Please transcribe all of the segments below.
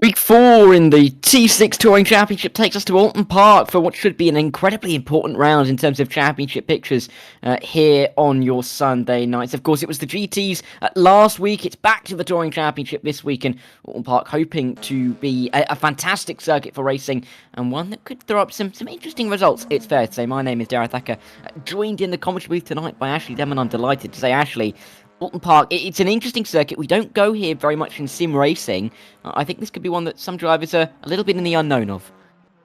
Week 4 in the T6 Touring Championship takes us to Oulton Park for what should be an incredibly important round in terms of championship pictures here on your Sunday nights. Of course, it was the GTs last week. It's back to the Touring Championship this week, and Oulton Park hoping to be a fantastic circuit for racing and one that could throw up some interesting results, it's fair to say. My name is Darragh Thacker, joined in the commentary booth tonight by Ashley Denman. I'm delighted to say, Ashley, Oulton Park, it's an interesting circuit. We don't go here very much in sim racing. I think this could be one that some drivers are a little bit in the unknown of.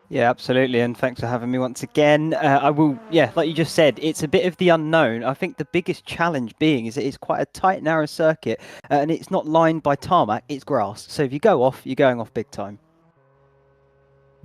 Yeah, absolutely, and thanks for having me once again. I will, like you just said, it's a bit of the unknown. I think the biggest challenge being is that it's quite a tight, narrow circuit, and it's not lined by tarmac, it's grass. So if you go off, you're going off big time.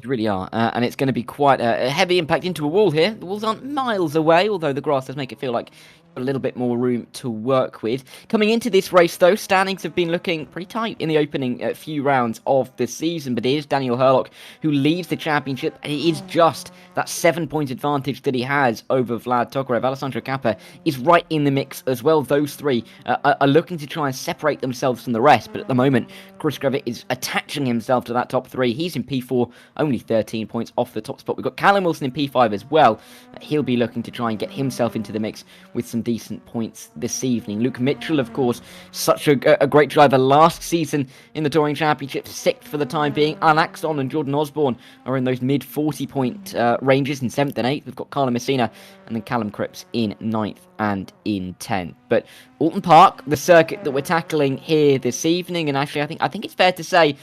You really are, and it's going to be quite a heavy impact into a wall here. The walls aren't miles away, although the grass does make it feel like a little bit more room to work with. Coming into this race, though, standings have been looking pretty tight in the opening few rounds of the season, but it is Daniel Hurlock who leads the championship, and it is just that 7-point advantage that he has over Vlad Tokarev. Alessandro Cappa is right in the mix as well. Those three are looking to try and separate themselves from the rest, but at the moment, Chris Grevitt is attaching himself to that top three. He's in P4, only 13 points off the top spot. We've got Callum Wilson in P5 as well. He'll be looking to try and get himself into the mix with some decent points this evening. Luke Mitchell, of course, such a great driver last season in the Touring Championship, 6th for the time being. Alan Axton and Jordan Osborne are in those mid 40-point ranges in 7th and 8th. We've got Carla Messina and then Callum Cripps in 9th and in 10th. But Oulton Park, the circuit that we're tackling here this evening, and actually I think it's fair to say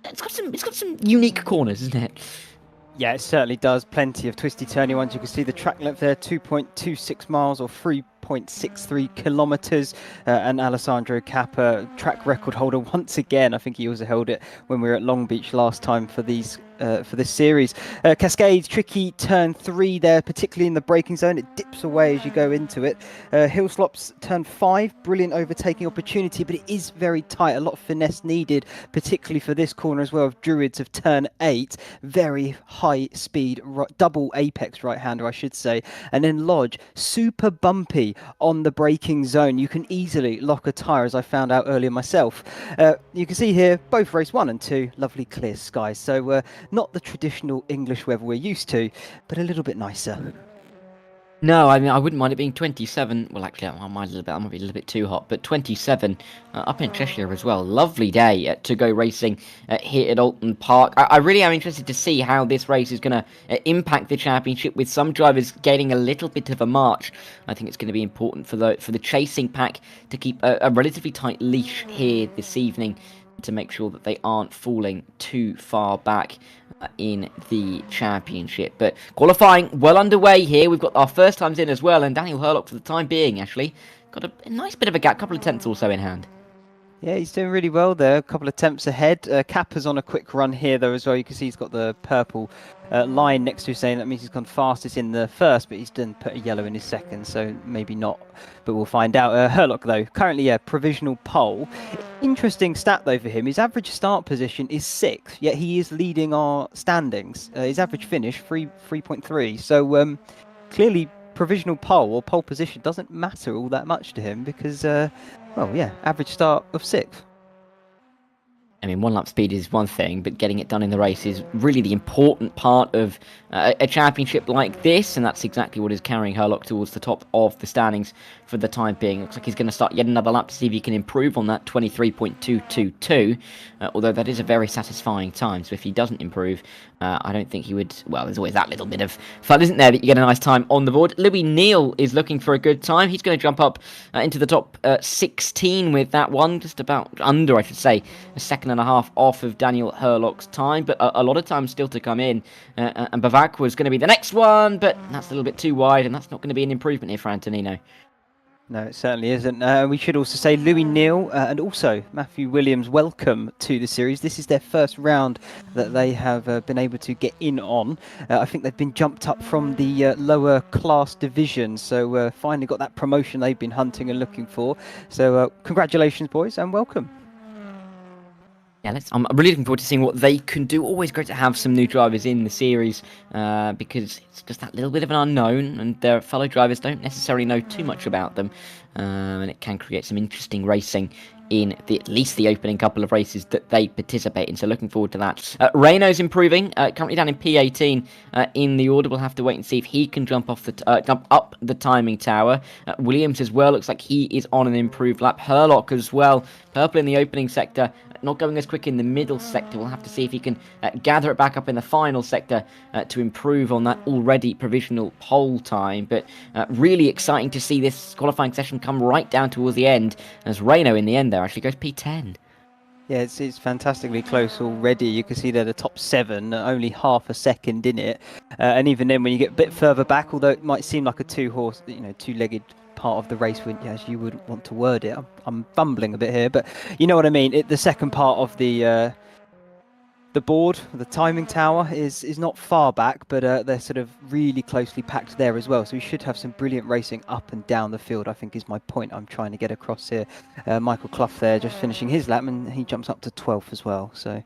it's got some unique corners, isn't it? Yeah, it certainly does. Plenty of twisty turny ones. You can see the track length there, 2.26 miles or 3.63 kilometers. And Alessandro Cappa, track record holder once again. I think he also held it when we were at Long Beach last time for these for this series. Cascades, tricky turn 3 there, particularly in the braking zone. It dips away as you go into it. Hill slops, turn 5, brilliant overtaking opportunity, but it is very tight. A lot of finesse needed, particularly for this corner as well of Druids of turn 8. Very high speed, double apex right-hander, I should say. And then Lodge, super bumpy on the braking zone. You can easily lock a tyre, as I found out earlier myself. You can see here, both race 1 and 2, lovely clear skies. So not the traditional English weather we're used to, but a little bit nicer. No, I mean, I wouldn't mind it being 27. Well, actually, I might be a little bit too hot, but 27 up in Cheshire as well. Lovely day to go racing here at Oulton Park. I really am interested to see how this race is going to impact the championship, with some drivers getting a little bit of a march. I think it's going to be important for the chasing pack to keep a relatively tight leash here this evening, to make sure that they aren't falling too far back in the championship. But qualifying well underway here. We've got our first times in as well, and Daniel Hurlock, for the time being, actually got a nice bit of a gap, couple of tenths or so in hand. Yeah, he's doing really well there. A couple of attempts ahead. Kappa's on a quick run here, though, as well. You can see he's got the purple line next to his saying that means he's gone fastest in the first, but he's done put a yellow in his second, so maybe not, but we'll find out. Hurlock, though, currently a provisional pole. Interesting stat, though, for him. His average start position is 6th, yet he is leading our standings. His average finish, 3.3. So clearly, provisional pole or pole position doesn't matter all that much to him because, well, yeah, average start of 6th. I mean, one lap speed is one thing, but getting it done in the race is really the important part of a championship like this, and that's exactly what is carrying Hurlock towards the top of the standings for the time being. Looks like he's going to start yet another lap to see if he can improve on that 23.222, although that is a very satisfying time, so if he doesn't improve, I don't think he would. Well, there's always that little bit of fun, isn't there, that you get a nice time on the board. Louis Neal is looking for a good time. He's going to jump up into the top 16 with that one, just about under, I should say, a second and a half off of Daniel Hurlock's time, but a lot of time still to come in, and Bavac was going to be the next one, but that's a little bit too wide, and that's not going to be an improvement here for Antonino. No, it certainly isn't. We should also say Louis Neal and also Matthew Williams, welcome to the series. This is their first round that they have been able to get in on. I think they've been jumped up from the lower class division, so finally got that promotion they've been hunting and looking for. So congratulations, boys, and welcome. Yeah, I'm really looking forward to seeing what they can do. Always great to have some new drivers in the series because it's just that little bit of an unknown, and their fellow drivers don't necessarily know too much about them, and it can create some interesting racing in at least the opening couple of races that they participate in. So looking forward to that. Renault's improving, currently down in P18 in the order. We'll have to wait and see if he can jump up the timing tower. Williams as well, looks like he is on an improved lap. Herlock as well, purple in the opening sector, not going as quick in the middle sector. We'll have to see if he can gather it back up in the final sector to improve on that already provisional pole time. But really exciting to see this qualifying session come right down towards the end, as Renault in the end there actually goes P10. Yeah, it's fantastically close already. You can see they're the top 7, only half a second in it. And even then, when you get a bit further back, although it might seem like a two-legged part of the race, as you would want to word it. I'm fumbling a bit here, but you know what I mean. The second part of the board, the timing tower, is not far back, but they're sort of really closely packed there as well. So we should have some brilliant racing up and down the field, I think is my point I'm trying to get across here. Michael Clough there just finishing his lap, and he jumps up to 12th as well. So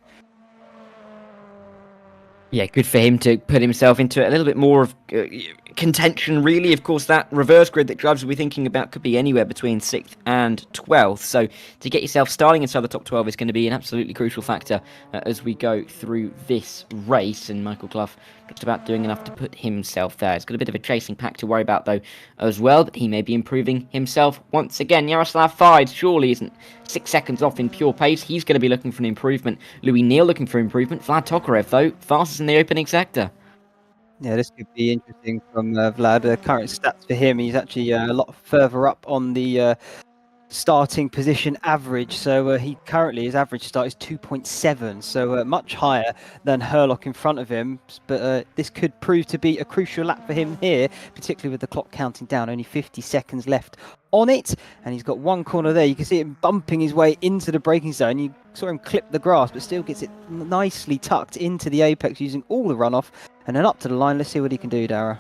yeah, good for him to put himself into a little bit more of contention, really. Of course, that reverse grid that drivers will be thinking about could be anywhere between 6th and 12th. So to get yourself starting inside the top 12 is going to be an absolutely crucial factor as we go through this race. And Michael Clough just about doing enough to put himself there. He's got a bit of a chasing pack to worry about, though, as well. But he may be improving himself once again. Yaroslav Fides surely isn't 6 seconds off in pure pace. He's going to be looking for an improvement. Louis Neal looking for improvement. Vlad Tokarev, though, fastest in the opening sector. Yeah, this could be interesting from Vlad. Current stats for him, he's actually a lot further up on the starting position average. So he currently, his average start is 2.7, so much higher than Herlock in front of him. But this could prove to be a crucial lap for him here, particularly with the clock counting down, only 50 seconds left on it. And he's got one corner there. You can see him bumping his way into the braking zone. You saw him clip the grass, but still gets it nicely tucked into the apex using all the runoff. And then up to the line. Let's see what he can do, Darragh.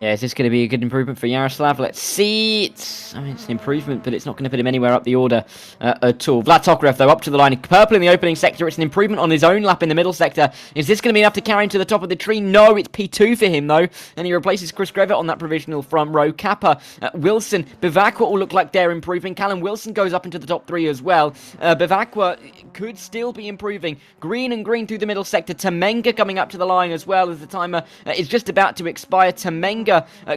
Yeah, is this going to be a good improvement for Yaroslav? Let's see. It's an improvement, but it's not going to put him anywhere up the order at all. Vlad Tokarev, though, up to the line. Purple in the opening sector. It's an improvement on his own lap in the middle sector. Is this going to be enough to carry him to the top of the tree? No, it's P2 for him, though. And he replaces Chris Grevitt on that provisional front row. Kappa, Wilson, Bivacqua all look like they're improving. Callum Wilson goes up into the top 3 as well. Bivacqua could still be improving. Green and green through the middle sector. Tamenga coming up to the line as well as the timer is just about to expire. Tamenga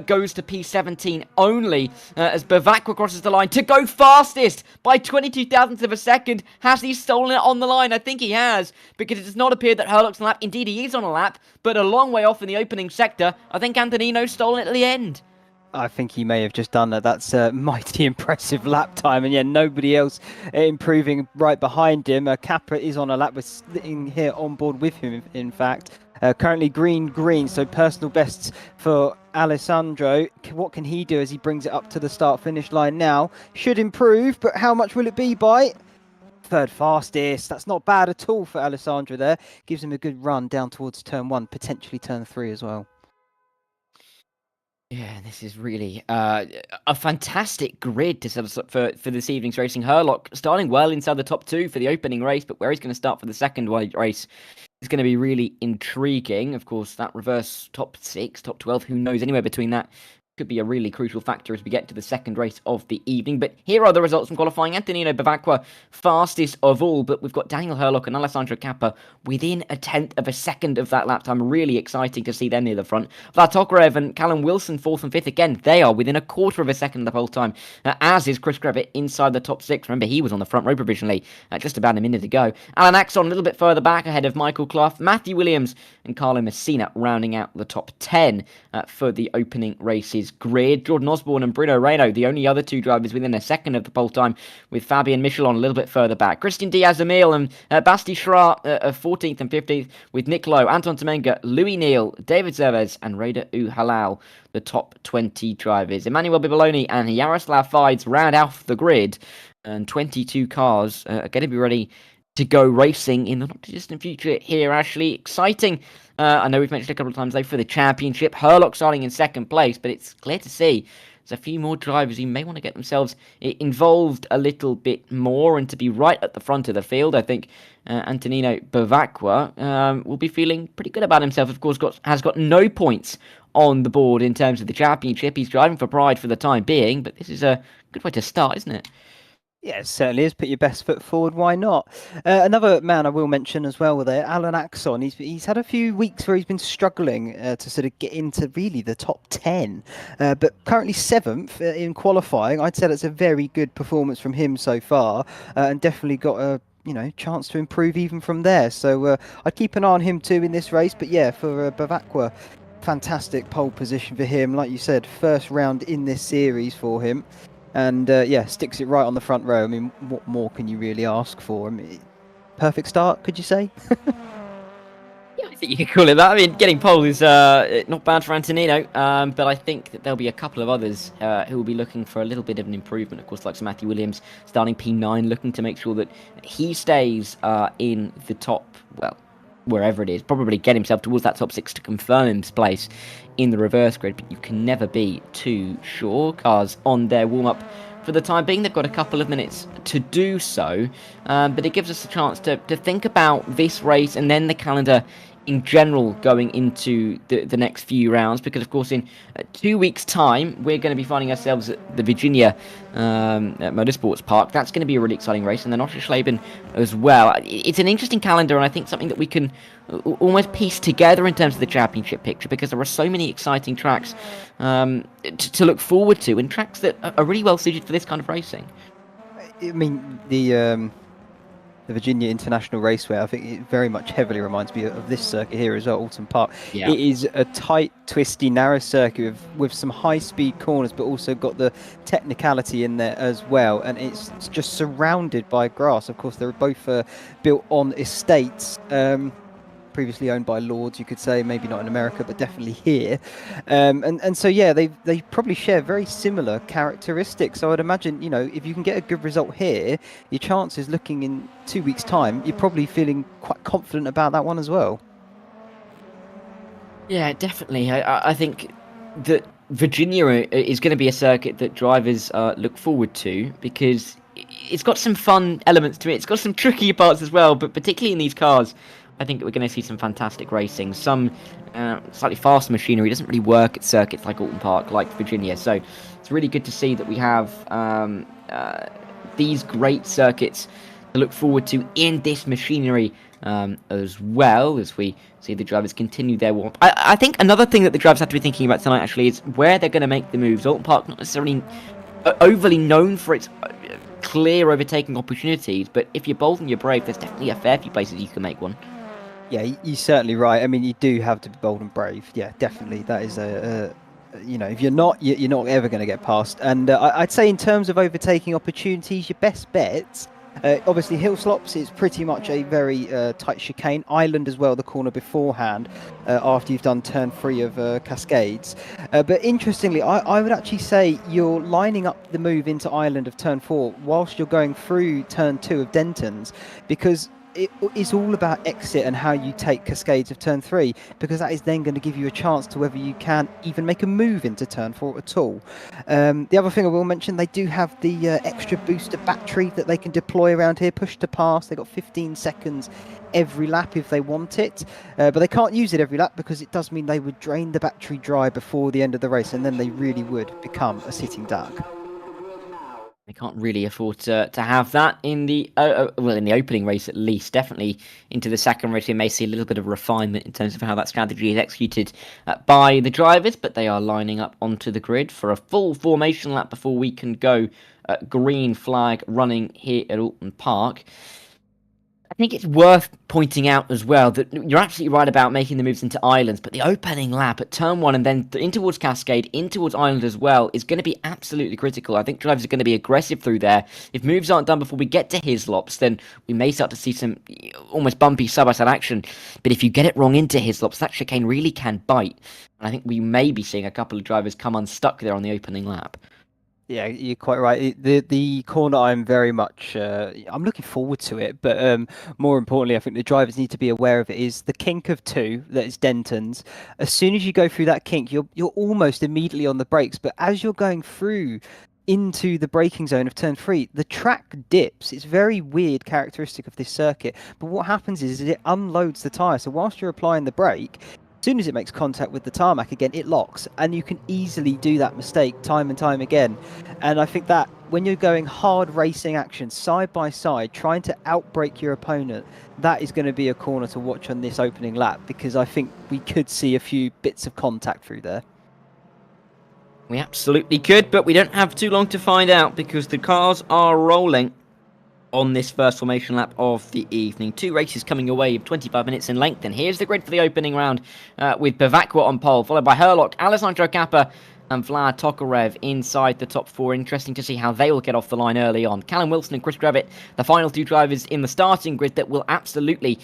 goes to P17 only as Bivacqua crosses the line to go fastest by 22 thousandths of a second. Has he stolen it on the line? I think he has, because it does not appear that Herlock's on a lap. Indeed, he is on a lap, but a long way off in the opening sector. I think Antonino's stolen it at the end. I think he may have just done that. That's a mighty impressive lap time. And yeah, nobody else improving right behind him. Kappa is on a lap. We're sitting here on board with him, in fact. Currently green, so personal bests for Alessandro. What can he do as he brings it up to the start-finish line now? Should improve, but how much will it be by? 3rd fastest. That's not bad at all for Alessandro there. Gives him a good run down towards turn 1, potentially turn 3 as well. Yeah, this is really a fantastic grid to set us up for this evening's racing. Herlock starting well inside the top 2 for the opening race, but where he's going to start for the second race is going to be really intriguing. Of course, that reverse top 6, top 12, who knows, anywhere between that could be a really crucial factor as we get to the second race of the evening. But here are the results from qualifying. Antonino Bivacqua, fastest of all, but we've got Daniel Herlock and Alessandro Kappa within a tenth of a second of that lap time. Really exciting to see them near the front. Vlad Tokarev and Callum Wilson, 4th and 5th. Again, they are within a quarter of a second of the whole time, as is Chris Grevitt inside the top 6. Remember, he was on the front row provisionally just about a minute ago. Alan Axon a little bit further back ahead of Michael Clough. Matthew Williams and Carlo Messina rounding out the top 10 for the opening races grid. Jordan Osborne and Bruno Renault, the only other 2 drivers within a second of the pole time, with Fabian Michelon a little bit further back. Christian Diaz-Emil and Basti Schra 14th and 15th, with Nick Lowe, Anton Tamenga, Louis Neal, David Zervez and Raider Uhalal, the top 20 drivers. Emmanuel Biboloni and Yaroslav Fides round off the grid, and 22 cars are going to be ready to go racing in the not too distant future here, Ashley. Exciting. I know we've mentioned a couple of times, though, for the championship. Herlock starting in 2nd place, but it's clear to see there's a few more drivers who may want to get themselves involved a little bit more and to be right at the front of the field. I think Antonino Bivacqua will be feeling pretty good about himself. Of course, has got no points on the board in terms of the championship. He's driving for pride for the time being, but this is a good way to start, isn't it? Yeah, it certainly is. Put your best foot forward. Why not? Another man I will mention as well there, Alan Axon. He's had a few weeks where he's been struggling to sort of get into really the top 10, but currently 7th in qualifying. I'd say that's a very good performance from him so far, and definitely got a chance to improve even from there. So I'd keep an eye on him too in this race. But yeah, for Bavacqua, fantastic pole position for him. Like you said, first round in this series for him. And yeah, sticks it right on the front row. I mean, what more can you really ask for? I mean, perfect start, could you say? Yeah, I think you could call it that. I mean, getting pole is not bad for Antonino, but I think that there'll be a couple of others who will be looking for a little bit of an improvement. Of course, like Matthew Williams, starting P9, looking to make sure that he stays in the top, well, wherever it is, probably get himself towards that top 6 to confirm his place in the reverse grid, but you can never be too sure. Cars on their warm-up for the time being, they've got a couple of minutes to do so, but it gives us a chance to think about this race and then the calendar in general going into the next few rounds, because of course in 2 weeks time we're going to be finding ourselves at the Virginia Motorsports Park. That's going to be a really exciting race, and then Oschersleben as well. It's an interesting calendar, and I think something that we can almost piece together in terms of the championship picture, because there are so many exciting tracks to look forward to, and tracks that are really well suited for this kind of racing. I mean, the Virginia International Raceway, I think it very much heavily reminds me of this circuit here as well, Oulton Park. Yeah. It is a tight, twisty, narrow circuit with some high-speed corners, but also got the technicality in there as well. And it's just surrounded by grass. Of course, they're both built on estates. Previously owned by lords, you could say, maybe not in America, but definitely here. And so yeah, they probably share very similar characteristics. So I'd imagine, if you can get a good result here, your chances looking in 2 weeks' time, you're probably feeling quite confident about that one as well. Yeah, definitely. I think that Virginia is going to be a circuit that drivers look forward to, because it's got some fun elements to it. It's got some tricky parts as well, but particularly in these cars, I think we're going to see some fantastic racing. Some slightly fast machinery doesn't really work at circuits like Oulton Park, like Virginia. So it's really good to see that we have these great circuits to look forward to in this machinery, as well as we see the drivers continue their warm-up. I think another thing that the drivers have to be thinking about tonight actually is where they're going to make the moves. Oulton Park not necessarily overly known for its clear overtaking opportunities, but if you're bold and you're brave, there's definitely a fair few places you can make one. Yeah, you're certainly right. I mean, you do have to be bold and brave. Yeah, definitely. That is if you're not, you're not ever going to get past. And I'd say in terms of overtaking opportunities, your best bets, obviously hill slops is pretty much a very tight chicane. Island as well, the corner beforehand, after you've done turn 3 of Cascades. But interestingly, I would actually say you're lining up the move into Island of turn 4 whilst you're going through turn 2 of Denton's, because it is all about exit and how you take Cascades of turn 3, because that is then going to give you a chance to whether you can even make a move into turn 4 at all. The other thing I will mention, they do have the extra booster battery that they can deploy around here, push to pass. They've got 15 seconds every lap if they want it, but they can't use it every lap because it does mean they would drain the battery dry before the end of the race, and then they really would become a sitting duck. They can't really afford to have that in the in the opening race at least. Definitely into the second race, we may see a little bit of refinement in terms of how that strategy is executed by the drivers, but they are lining up onto the grid for a full formation lap before we can go green flag running here at Oulton Park. I think it's worth pointing out as well that you're absolutely right about making the moves into Islands, but the opening lap at turn 1 and then in towards Cascade, in towards Island as well, is going to be absolutely critical. I think drivers are going to be aggressive through there. If moves aren't done before we get to Hislops, then we may start to see some almost bumpy side-by-side action. But if you get it wrong into Hislops, that chicane really can bite. And I think we may be seeing a couple of drivers come unstuck there on the opening lap. Yeah, you're quite right. The corner, I'm very much I'm looking forward to it, but more importantly, I think the drivers need to be aware of it, is the kink of 2, that is Denton's. As soon as you go through that kink, you're almost immediately on the brakes, but as you're going through into the braking zone of turn 3, the track dips. It's very weird characteristic of this circuit, but what happens is it unloads the tyre. So whilst you're applying the brake, as soon as it makes contact with the tarmac again, it locks, and you can easily do that mistake time and time again. And I think that when you're going hard racing action side by side, trying to outbrake your opponent, that is going to be a corner to watch on this opening lap, because I think we could see a few bits of contact through there. We absolutely could, but we don't have too long to find out because the cars are rolling on this first formation lap of the evening. 2 races coming away of 25 minutes in length, and here's the grid for the opening round with Bavakwa on pole, followed by Herlock, Alessandro Cappa and Vlad Tokarev inside the top 4. Interesting to see how they will get off the line early on. Callum Wilson and Chris Grevitt, the final 2 drivers in the starting grid that will absolutely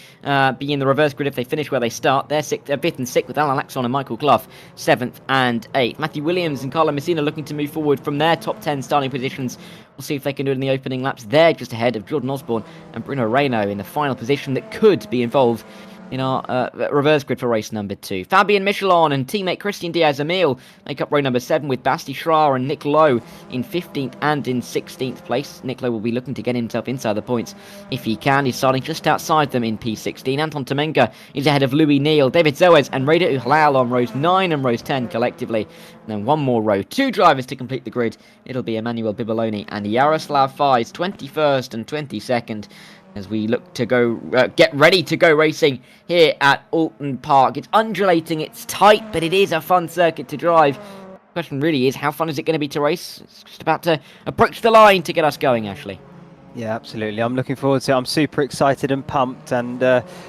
be in the reverse grid if they finish where they start. They're 5th and 6th with Alan Laxon and Michael Clough, 7th and 8th. Matthew Williams and Carlo Messina looking to move forward from their top 10 starting positions. We'll see if they can do it in the opening laps. They're just ahead of Jordan Osborne and Bruno Reyno in the final position that could be involved in our reverse grid for race number 2. Fabian Michelon and teammate Christian Diaz-Emil make up row number 7 with Basti Schrar and Nick Lowe in 15th and in 16th place. Nick Lowe will be looking to get himself inside the points if he can. He's starting just outside them in P16. Anton Tomenka is ahead of Louis Neal, David Zoes and Reda Uhlal on rows 9 and rows 10 collectively. And then one more row. 2 drivers to complete the grid. It'll be Emmanuel Bibaloni and Yaroslav Fais, 21st and 22nd. As we look to go, get ready to go racing here at Oulton Park. It's undulating, it's tight, but it is a fun circuit to drive. The question really is, how fun is it going to be to race? It's just about to approach the line to get us going, Ashley. Yeah, absolutely. I'm looking forward to it. I'm super excited and pumped. And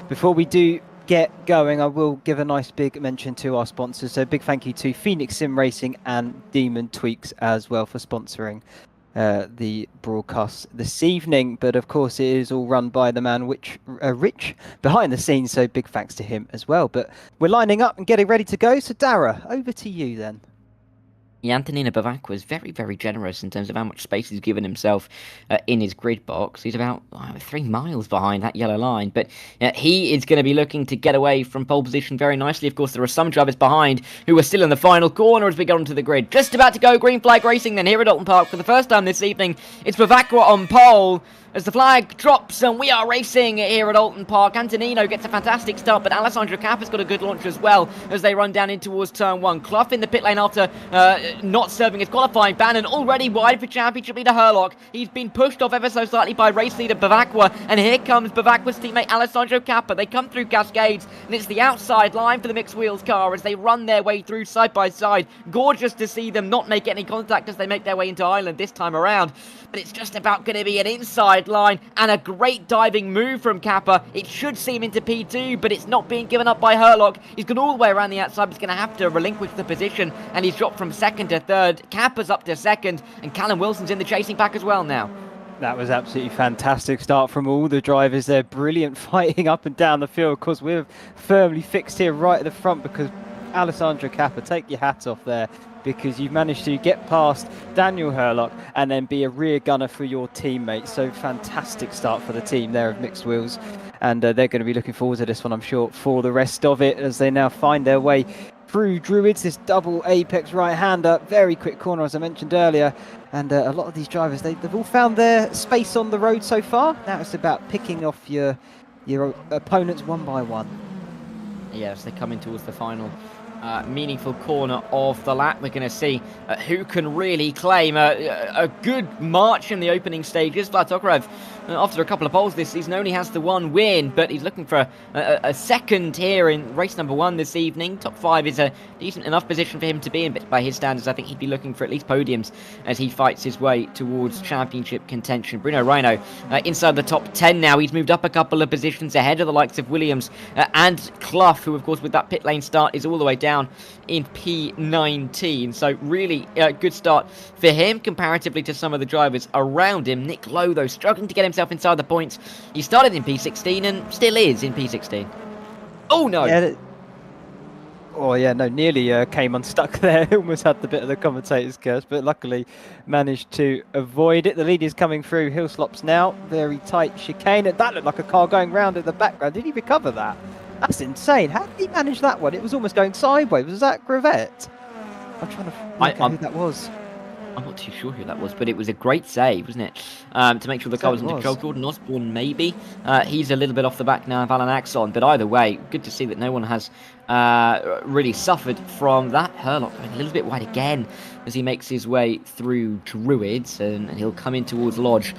before we do get going, I will give a nice big mention to our sponsors. So big thank you to Phoenix Sim Racing and Demon Tweaks as well for sponsoring the broadcast this evening. But of course it is all run by the man Rich behind the scenes, so big thanks to him as well. But we're lining up and getting ready to go, so Darragh, over to you then. Yeah, Antonino Bavakwa was very, very generous in terms of how much space he's given himself in his grid box. He's about 3 miles behind that yellow line, but he is going to be looking to get away from pole position very nicely. Of course, there are some drivers behind who are still in the final corner as we get onto the grid. Just about to go green flag racing then here at Oulton Park for the first time this evening. It's Bavakwa on pole as the flag drops and we are racing here at Oulton Park. Antonino gets a fantastic start, but Alessandro Cappa's got a good launch as well as they run down in towards turn 1. Clough in the pit lane after not serving his qualifying ban and already wide for championship leader Herlock. He's been pushed off ever so slightly by race leader Bavakwa, and here comes Bavakwa's teammate Alessandro Cappa. They come through Cascades and it's the outside line for the mixed wheels car as they run their way through side by side. Gorgeous to see them not make any contact as they make their way into Ireland this time around, but it's just about going to be an inside line and a great diving move from Cappa. It should see him into P2, but it's not being given up by Herlock. He's gone all the way around the outside, but he's going to have to relinquish the position, and he's dropped from 2nd to 3rd. Cappa's up to 2nd, and Callum Wilson's in the chasing pack as well now. That was absolutely fantastic start from all the drivers there. Brilliant fighting up and down the field. Of course, we're firmly fixed here right at the front because Alessandro Cappa, take your hat off there, because you've managed to get past Daniel Herlock and then be a rear gunner for your teammate. So fantastic start for the team there of Mixed Wheels. And they're going to be looking forward to this one, I'm sure, for the rest of it as they now find their way through Druids, this double apex right-hander. Very quick corner, as I mentioned earlier. And a lot of these drivers, they've all found their space on the road so far. Now it's about picking off your opponents one by one. Yes, they're coming towards the final meaningful corner of the lap. We're going to see who can really claim a good march in the opening stages. Vlad Tokarev, after a couple of poles this season, only has the 1 win, but he's looking for a second here in race number 1 this evening. Top 5 is a decent enough position for him to be in, but by his standards, I think he'd be looking for at least podiums as he fights his way towards championship contention. Bruno Reyno inside the top 10 now. He's moved up a couple of positions ahead of the likes of Williams and Clough, who, of course, with that pit lane start, is all the way down in P19. So really good start for him comparatively to some of the drivers around him. Nick Lowe, though, struggling to get himself inside the points. He started in P16 and still is in P16. Oh no! Yeah, nearly came unstuck there. Almost had the bit of the commentator's curse, but luckily managed to avoid it. The lead is coming through hill slops now. Very tight chicane. That looked like a car going round in the background. Did he recover that? That's insane. How did he manage that one? It was almost going sideways. Was that Gravette? I'm trying to work out who that was. I'm not too sure who that was, but it was a great save, wasn't it? To make sure the car was under control. Jordan Osborne, maybe. He's a little bit off the back now of Alan Axon, but either way, good to see that no one has really suffered from that. Herlock going a little bit wide again as he makes his way through Druids, and he'll come in towards Lodge.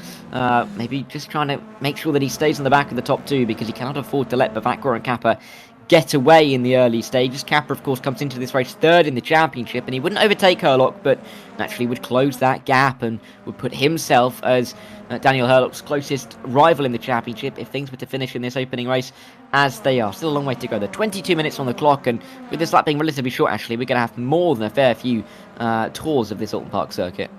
Maybe just trying to make sure that he stays on the back of the top two, because he cannot afford to let Bavakur and Kappa get away in the early stages. Kappa, of course, comes into this race third in the championship, and he wouldn't overtake Herlock, but naturally would close that gap and would put himself as Daniel Herlock's closest rival in the championship if things were to finish in this opening race as they are. Still a long way to go. There are 22 minutes on the clock, and with this lap being relatively short, actually, we're going to have more than a fair few tours of this Oulton Park circuit.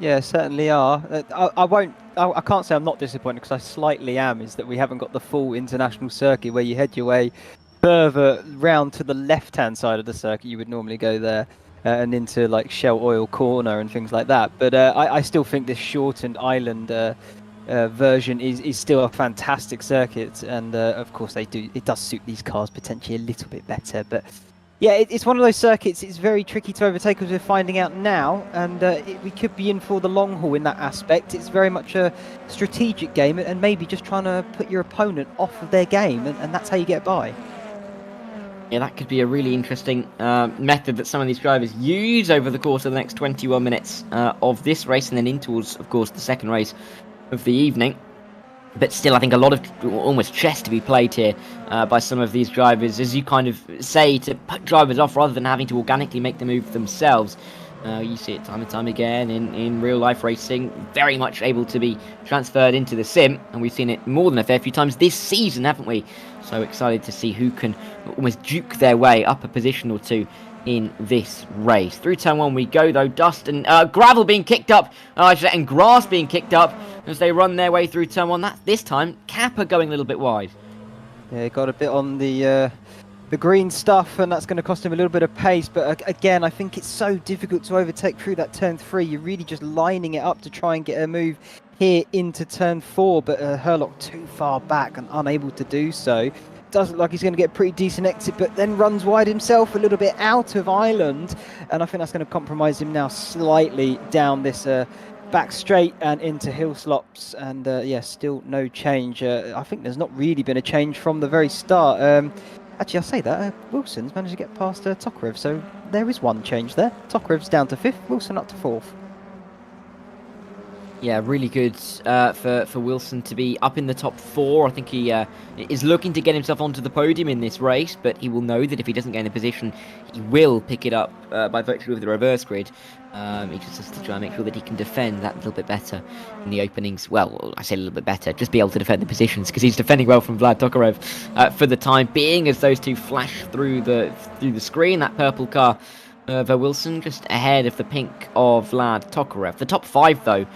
Yeah, certainly are. I can't say I'm not disappointed, because I slightly am, is that we haven't got the full international circuit where you head your way further round to the left-hand side of the circuit. You would normally go there and into like Shell Oil Corner and things like that. But I still think this shortened island version is still a fantastic circuit, and of course it does suit these cars potentially a little bit better. But yeah, it's one of those circuits. It's very tricky to overtake, as we're finding out now, and we could be in for the long haul in that aspect. It's very much a strategic game, and maybe just trying to put your opponent off of their game, and that's how you get by. Yeah, that could be a really interesting method that some of these drivers use over the course of the next 21 minutes of this race, and then in towards, of course, the second race of the evening. But still, I think a lot of almost chess to be played here by some of these drivers, as you kind of say, to put drivers off rather than having to organically make the move themselves. You see it time and time again in real life racing, very much able to be transferred into the sim, and we've seen it more than a fair few times this season, haven't we? So excited to see who can almost duke their way up a position or two in this race. Through turn one we go, though. Dust and gravel being kicked up, and grass being kicked up as they run their way through turn one. That's this time Kappa going a little bit wide. Yeah, got a bit on the green stuff, and that's going to cost him a little bit of pace. But again, I think it's so difficult to overtake through that turn three. You're really just lining it up to try and get a move here into turn four, but Herlock too far back and unable to do so. Doesn't look like he's going to get a pretty decent exit, but then runs wide himself a little bit out of island, and I think that's going to compromise him now slightly down this back straight and into hill slops. And yeah, still no change. I think there's not really been a change from the very start. Actually, I'll say that Wilson's managed to get past Tokarev, so there is one change there. Tokarev's down to 5th, Wilson up to 4th. Yeah, really good for Wilson to be up in the top 4. I think he is looking to get himself onto the podium in this race, but he will know that if he doesn't gain the position, he will pick it up by virtue of the reverse grid. He just has to try and make sure that he can defend that a little bit better in the openings. Well, I say a little bit better, just be able to defend the positions, because he's defending well from Vlad Tokarev for the time being, as those two flash through the screen. That purple car of Wilson just ahead of the pink of Vlad Tokarev. The top 5, though,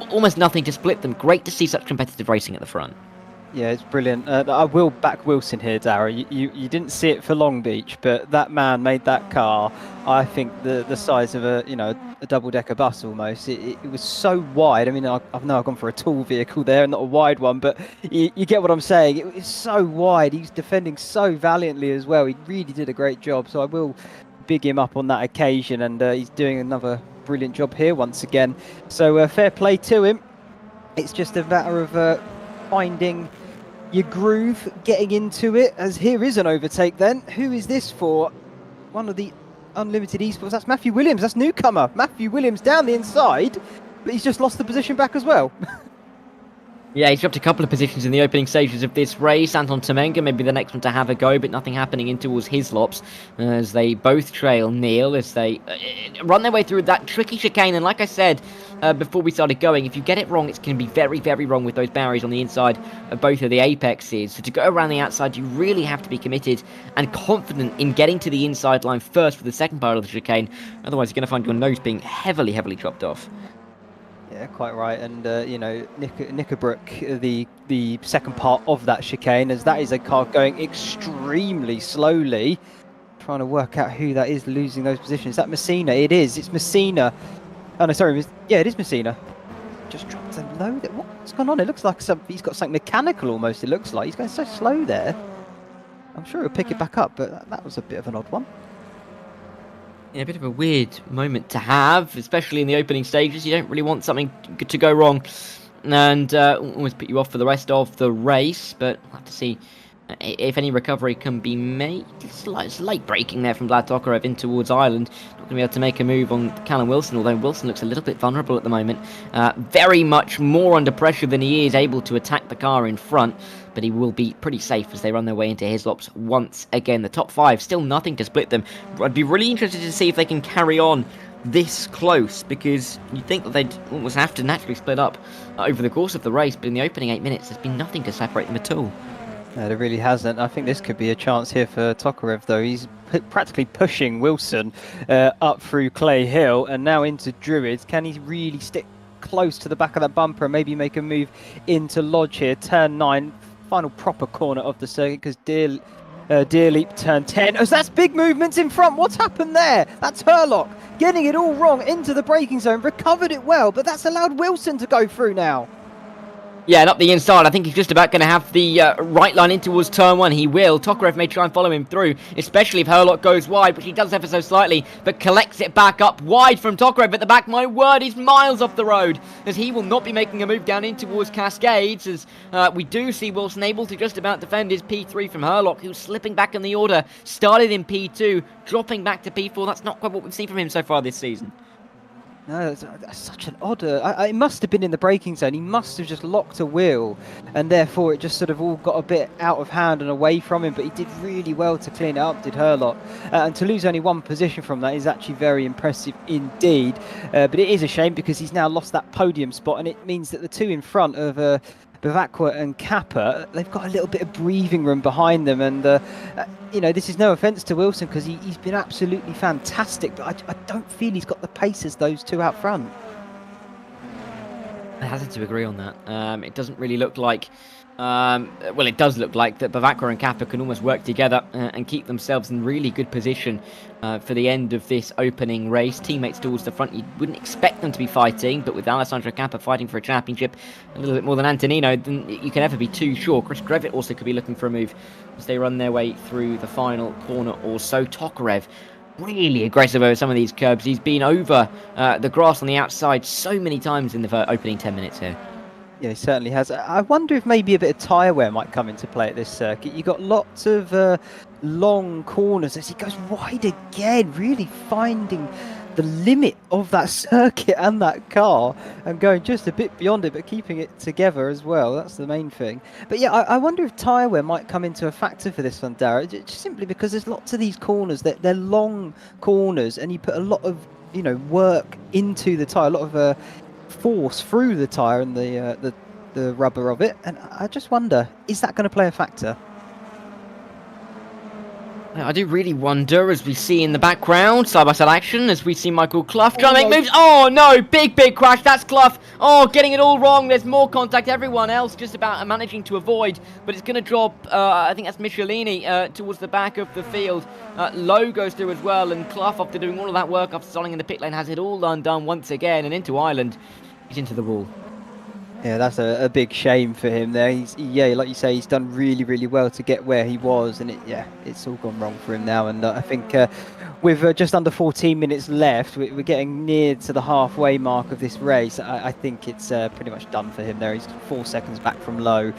almost nothing to split them. Great to see such competitive racing at the front. Yeah, it's brilliant. I will back Wilson here, Darragh. You didn't see it for Long Beach, but that man made that car, I think, the size of a double-decker bus almost. It was so wide. I mean, I've gone for a tall vehicle there, not a wide one, but you get what I'm saying. It was so wide. He's defending so valiantly as well. He really did a great job. So I will big him up on that occasion, and he's doing another brilliant job here once again. So fair play to him. It's just a matter of finding your groove, getting into it, as here is an overtake then. Who is this for? One of the Unlimited Esports. That's Matthew Williams. That's newcomer. Matthew Williams down the inside, but he's just lost the position back as well. Yeah, he's dropped a couple of positions in the opening stages of this race. Anton Tomenga, maybe the next one to have a go, but nothing happening in towards his lops as they both trail Neil as they run their way through that tricky chicane. And like I said before we started going, if you get it wrong, it's going to be very, very wrong with those barriers on the inside of both of the apexes. So to go around the outside, you really have to be committed and confident in getting to the inside line first for the second part of the chicane. Otherwise, you're going to find your nose being heavily, heavily chopped off. Yeah, quite right. And Knickerbrook, the second part of that chicane, as that is a car going extremely slowly. Trying to work out who that is losing those positions. Is that Messina? It is. It's Messina. Oh no, sorry. Yeah, it is Messina. Just dropped a low. What's going on? It looks like he's got something mechanical almost. It looks like he's going so slow there. I'm sure he'll pick it back up, but that was a bit of an odd one. Yeah, a bit of a weird moment to have, especially in the opening stages. You don't really want something to go wrong and almost put you off for the rest of the race, but we'll have to see if any recovery can be made. It's late braking there from Vlad Tokarev in towards Ireland. Not going to be able to make a move on Callum Wilson, although Wilson looks a little bit vulnerable at the moment. Very much more under pressure than he is able to attack the car in front, but he will be pretty safe as they run their way into Hislops once again. The top five, still nothing to split them. I'd be really interested to see if they can carry on this close, because you'd think that they'd almost have to naturally split up over the course of the race, but in the opening 8 minutes there's been nothing to separate them at all. No, there really hasn't. I think this could be a chance here for Tokarev, though. He's practically pushing Wilson up through Clay Hill and now into Druids. Can he really stick close to the back of that bumper and maybe make a move into Lodge here? Turn 9, final proper corner of the circuit, because Deer Leap turn 10. Oh, so that's big movements in front. What's happened there? That's Herlock getting it all wrong into the braking zone. Recovered it well, but that's allowed Wilson to go through now. Yeah, and up the inside, I think he's just about going to have the right line in towards turn 1. He will. Tokarev may try and follow him through, especially if Herlock goes wide, which he does ever so slightly, but collects it back up wide from Tokarev at the back. My word, he's miles off the road, as he will not be making a move down in towards Cascades, as we do see Wilson able to just about defend his P3 from Herlock, who's slipping back in the order. Started in P2, dropping back to P4. That's not quite what we've seen from him so far this season. No, that's such an odd... it must have been in the braking zone. He must have just locked a wheel, and therefore it just sort of all got a bit out of hand and away from him, but he did really well to clean it up, did Herlock. And to lose only one position from that is actually very impressive indeed. But it is a shame, because he's now lost that podium spot, and it means that the two in front of Bavacqua and Kappa, they've got a little bit of breathing room behind them, and this is no offence to Wilson, because he's been absolutely fantastic, but I don't feel he's got the pace as those two out front. I have to agree on that. It doesn't really look like... well, it does look like that Bavacqua and Kappa can almost work together and keep themselves in really good position for the end of this opening race. Teammates towards the front, you wouldn't expect them to be fighting, but with Alessandro Kappa fighting for a championship a little bit more than Antonino, then you can never be too sure. Chris Grevitt also could be looking for a move as they run their way through the final corner or so. Tokarev really aggressive over some of these curbs. He's been over the grass on the outside so many times in the opening 10 minutes here. Yeah, he certainly has. I wonder if maybe a bit of tyre wear might come into play at this circuit. You've got lots of long corners as he goes wide again, really finding the limit of that circuit and that car and going just a bit beyond it, but keeping it together as well. That's the main thing. But yeah, I wonder if tyre wear might come into a factor for this one, Darragh, just simply because there's lots of these corners that they're long corners, and you put a lot of work into the tyre, a lot of force through the tyre and the rubber of it, and I just wonder, is that going to play a factor? I do really wonder, as we see in the background, side-by-side action, as we see Michael Clough trying to make moves. Oh no, big crash, that's Clough. Oh, getting it all wrong, there's more contact, everyone else just about managing to avoid, but it's going to drop, I think that's Michelini, towards the back of the field. Lowe goes through as well, and Clough, after doing all of that work, after stalling in the pit lane, has it all undone once again, and into Ireland. He's into the wall. Yeah, that's a big shame for him there. Like you say, he's done really well to get where he was, and it's all gone wrong for him now. And I think with just under 14 minutes left, we're getting near to the halfway mark of this race. I think it's pretty much done for him there. He's 4 seconds back from Lowe.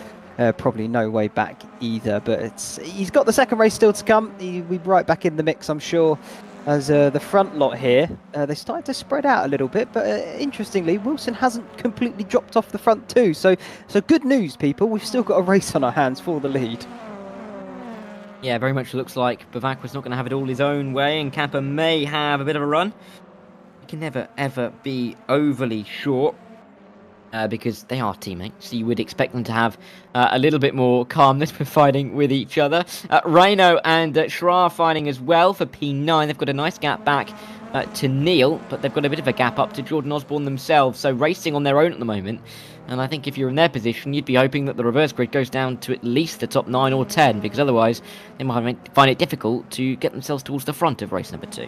Probably no way back either, but he's got the second race still to come. He'll be right back in the mix, I'm sure. As the front lot here, they started to spread out a little bit, but interestingly, Wilson hasn't completely dropped off the front too. So good news, people. We've still got a race on our hands for the lead. Yeah, very much looks like Bavacqua's not going to have it all his own way, and Kappa may have a bit of a run. You can never, ever be overly sure. Because they are teammates, so you would expect them to have a little bit more calmness with fighting with each other. Reno and Schrar fighting as well for P9. They've got a nice gap back to Neil, but they've got a bit of a gap up to Jordan Osborne themselves, so racing on their own at the moment. And I think if you're in their position, you'd be hoping that the reverse grid goes down to at least the top 9 or 10, because otherwise they might find it difficult to get themselves towards the front of race number 2.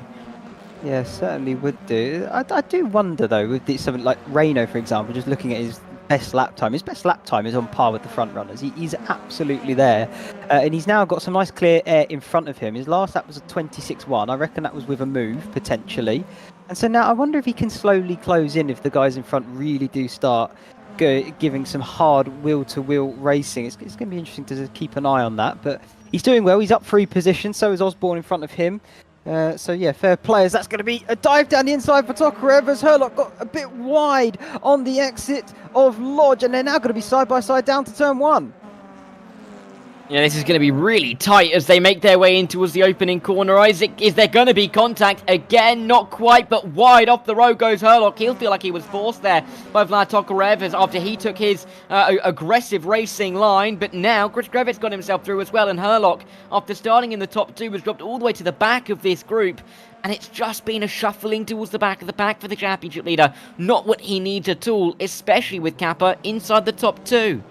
Yeah, certainly would do. I do wonder though, with something like Reno, for example, just looking at his best lap time. His best lap time is on par with the front runners. He's absolutely there. And he's now got some nice clear air in front of him. His last lap was a 26.1. I reckon that was with a move, potentially. And so now I wonder if he can slowly close in if the guys in front really do start giving some hard wheel-to-wheel racing. It's going to be interesting to keep an eye on that. But he's doing well. He's up 3 positions. So is Osborne in front of him. So yeah, fair players. That's going to be a dive down the inside for Thacker as Herlock got a bit wide on the exit of Lodge, and they're now going to be side by side down to turn 1. Yeah, this is going to be really tight as they make their way in towards the opening corner. Isaac, is there going to be contact? Again, not quite, but wide off the road goes Herlock. He'll feel like he was forced there by Vlad Tokarev after he took his aggressive racing line. But now, Chris Grevitz got himself through as well, and Herlock, after starting in the top 2, was dropped all the way to the back of this group. And it's just been a shuffling towards the back of the pack for the championship leader. Not what he needs at all, especially with Kappa inside the top 2.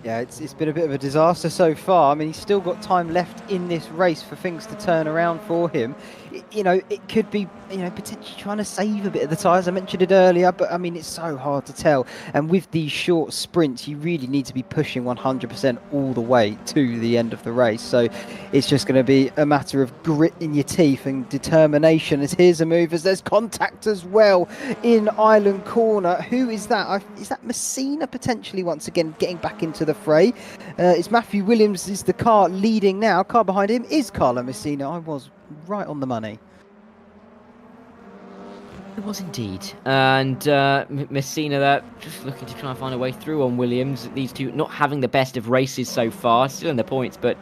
Yeah, it's been a bit of a disaster so far. I mean, he's still got time left in this race for things to turn around for him. It could be, potentially trying to save a bit of the tyres. I mentioned it earlier, but I mean, it's so hard to tell. And with these short sprints, you really need to be pushing 100% all the way to the end of the race. So it's just going to be a matter of grit in your teeth and determination. As here's a move as there's contact as well in Island Corner. Who is that? Is that Messina potentially once again getting back into the fray? It's Matthew Williams is the car leading now. Car behind him is Carlo Messina. I was right on the money. It was indeed. And Messina there, just looking to try and find a way through on Williams. These two not having the best of races so far, still in the points, but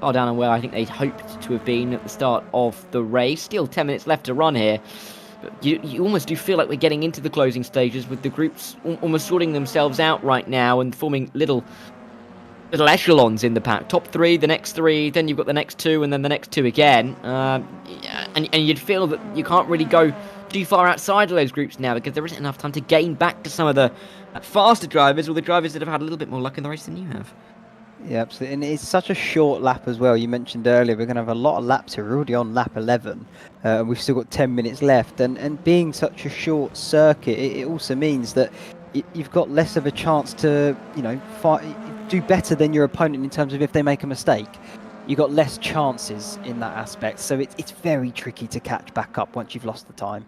far down on where I think they'd hoped to have been at the start of the race. Still 10 minutes left to run here. But you almost do feel like we're getting into the closing stages with the groups almost sorting themselves out right now and forming little echelons in the pack. Top 3, the next 3, then you've got the next 2, and then the next 2 again. And you'd feel that you can't really go too far outside of those groups now because there isn't enough time to gain back to some of the faster drivers or the drivers that have had a little bit more luck in the race than you have. Yeah, absolutely. And it's such a short lap as well. You mentioned earlier we're going to have a lot of laps here. We're already on lap 11. We've still got 10 minutes left. And being such a short circuit, it also means that you've got less of a chance to, do better than your opponent in terms of if they make a mistake. You've got less chances in that aspect. So it's very tricky to catch back up once you've lost the time.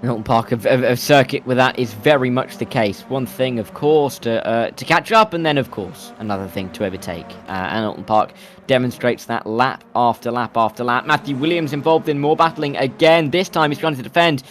Oulton Park of circuit with that is very much the case. One thing, of course, to catch up, and then, of course, another thing to overtake. And Oulton Park demonstrates that lap after lap after lap. Matthew Williams involved in more battling again. This time he's trying to defend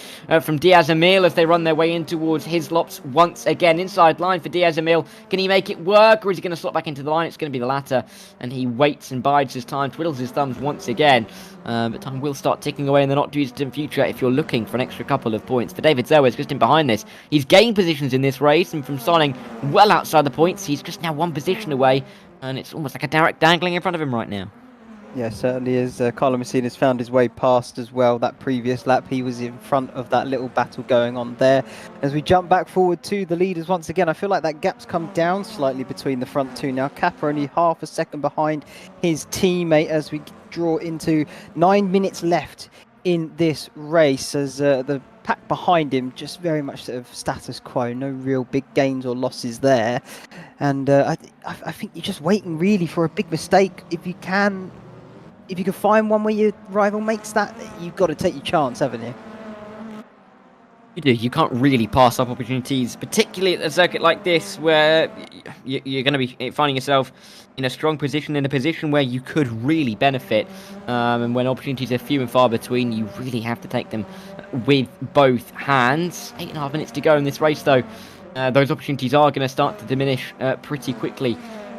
from Diaz Emil as they run their way in towards his lops once again. Inside line for Diaz Emil. Can he make it work, or is he going to slot back into the line? It's going to be the latter. And he waits and bides his time, twiddles his thumbs once again. But time will start ticking away in the not-too-distant future if you're looking for an extra couple of points. For David Zerwes, just in behind this, he's gained positions in this race, and from starting well outside the points, he's just now 1 position away, and it's almost like a Darragh dangling in front of him right now. Yeah, certainly is. Carlo Messina's found his way past as well. That previous lap, he was in front of that little battle going on there. As we jump back forward to the leaders once again, I feel like that gap's come down slightly between the front 2 now. Kappa only half a second behind his teammate as we draw into 9 minutes left in this race, as the pack behind him just very much sort of status quo, no real big gains or losses there. And I think you're just waiting really for a big mistake. If you can find one where your rival makes that, you've got to take your chance, haven't you? You do. You can't really pass up opportunities, particularly at a circuit like this where you're going to be finding yourself in a strong position, in a position where you could really benefit. And when opportunities are few and far between, you really have to take them with both hands. 8.5 minutes to go in this race, though. Those opportunities are going to start to diminish pretty quickly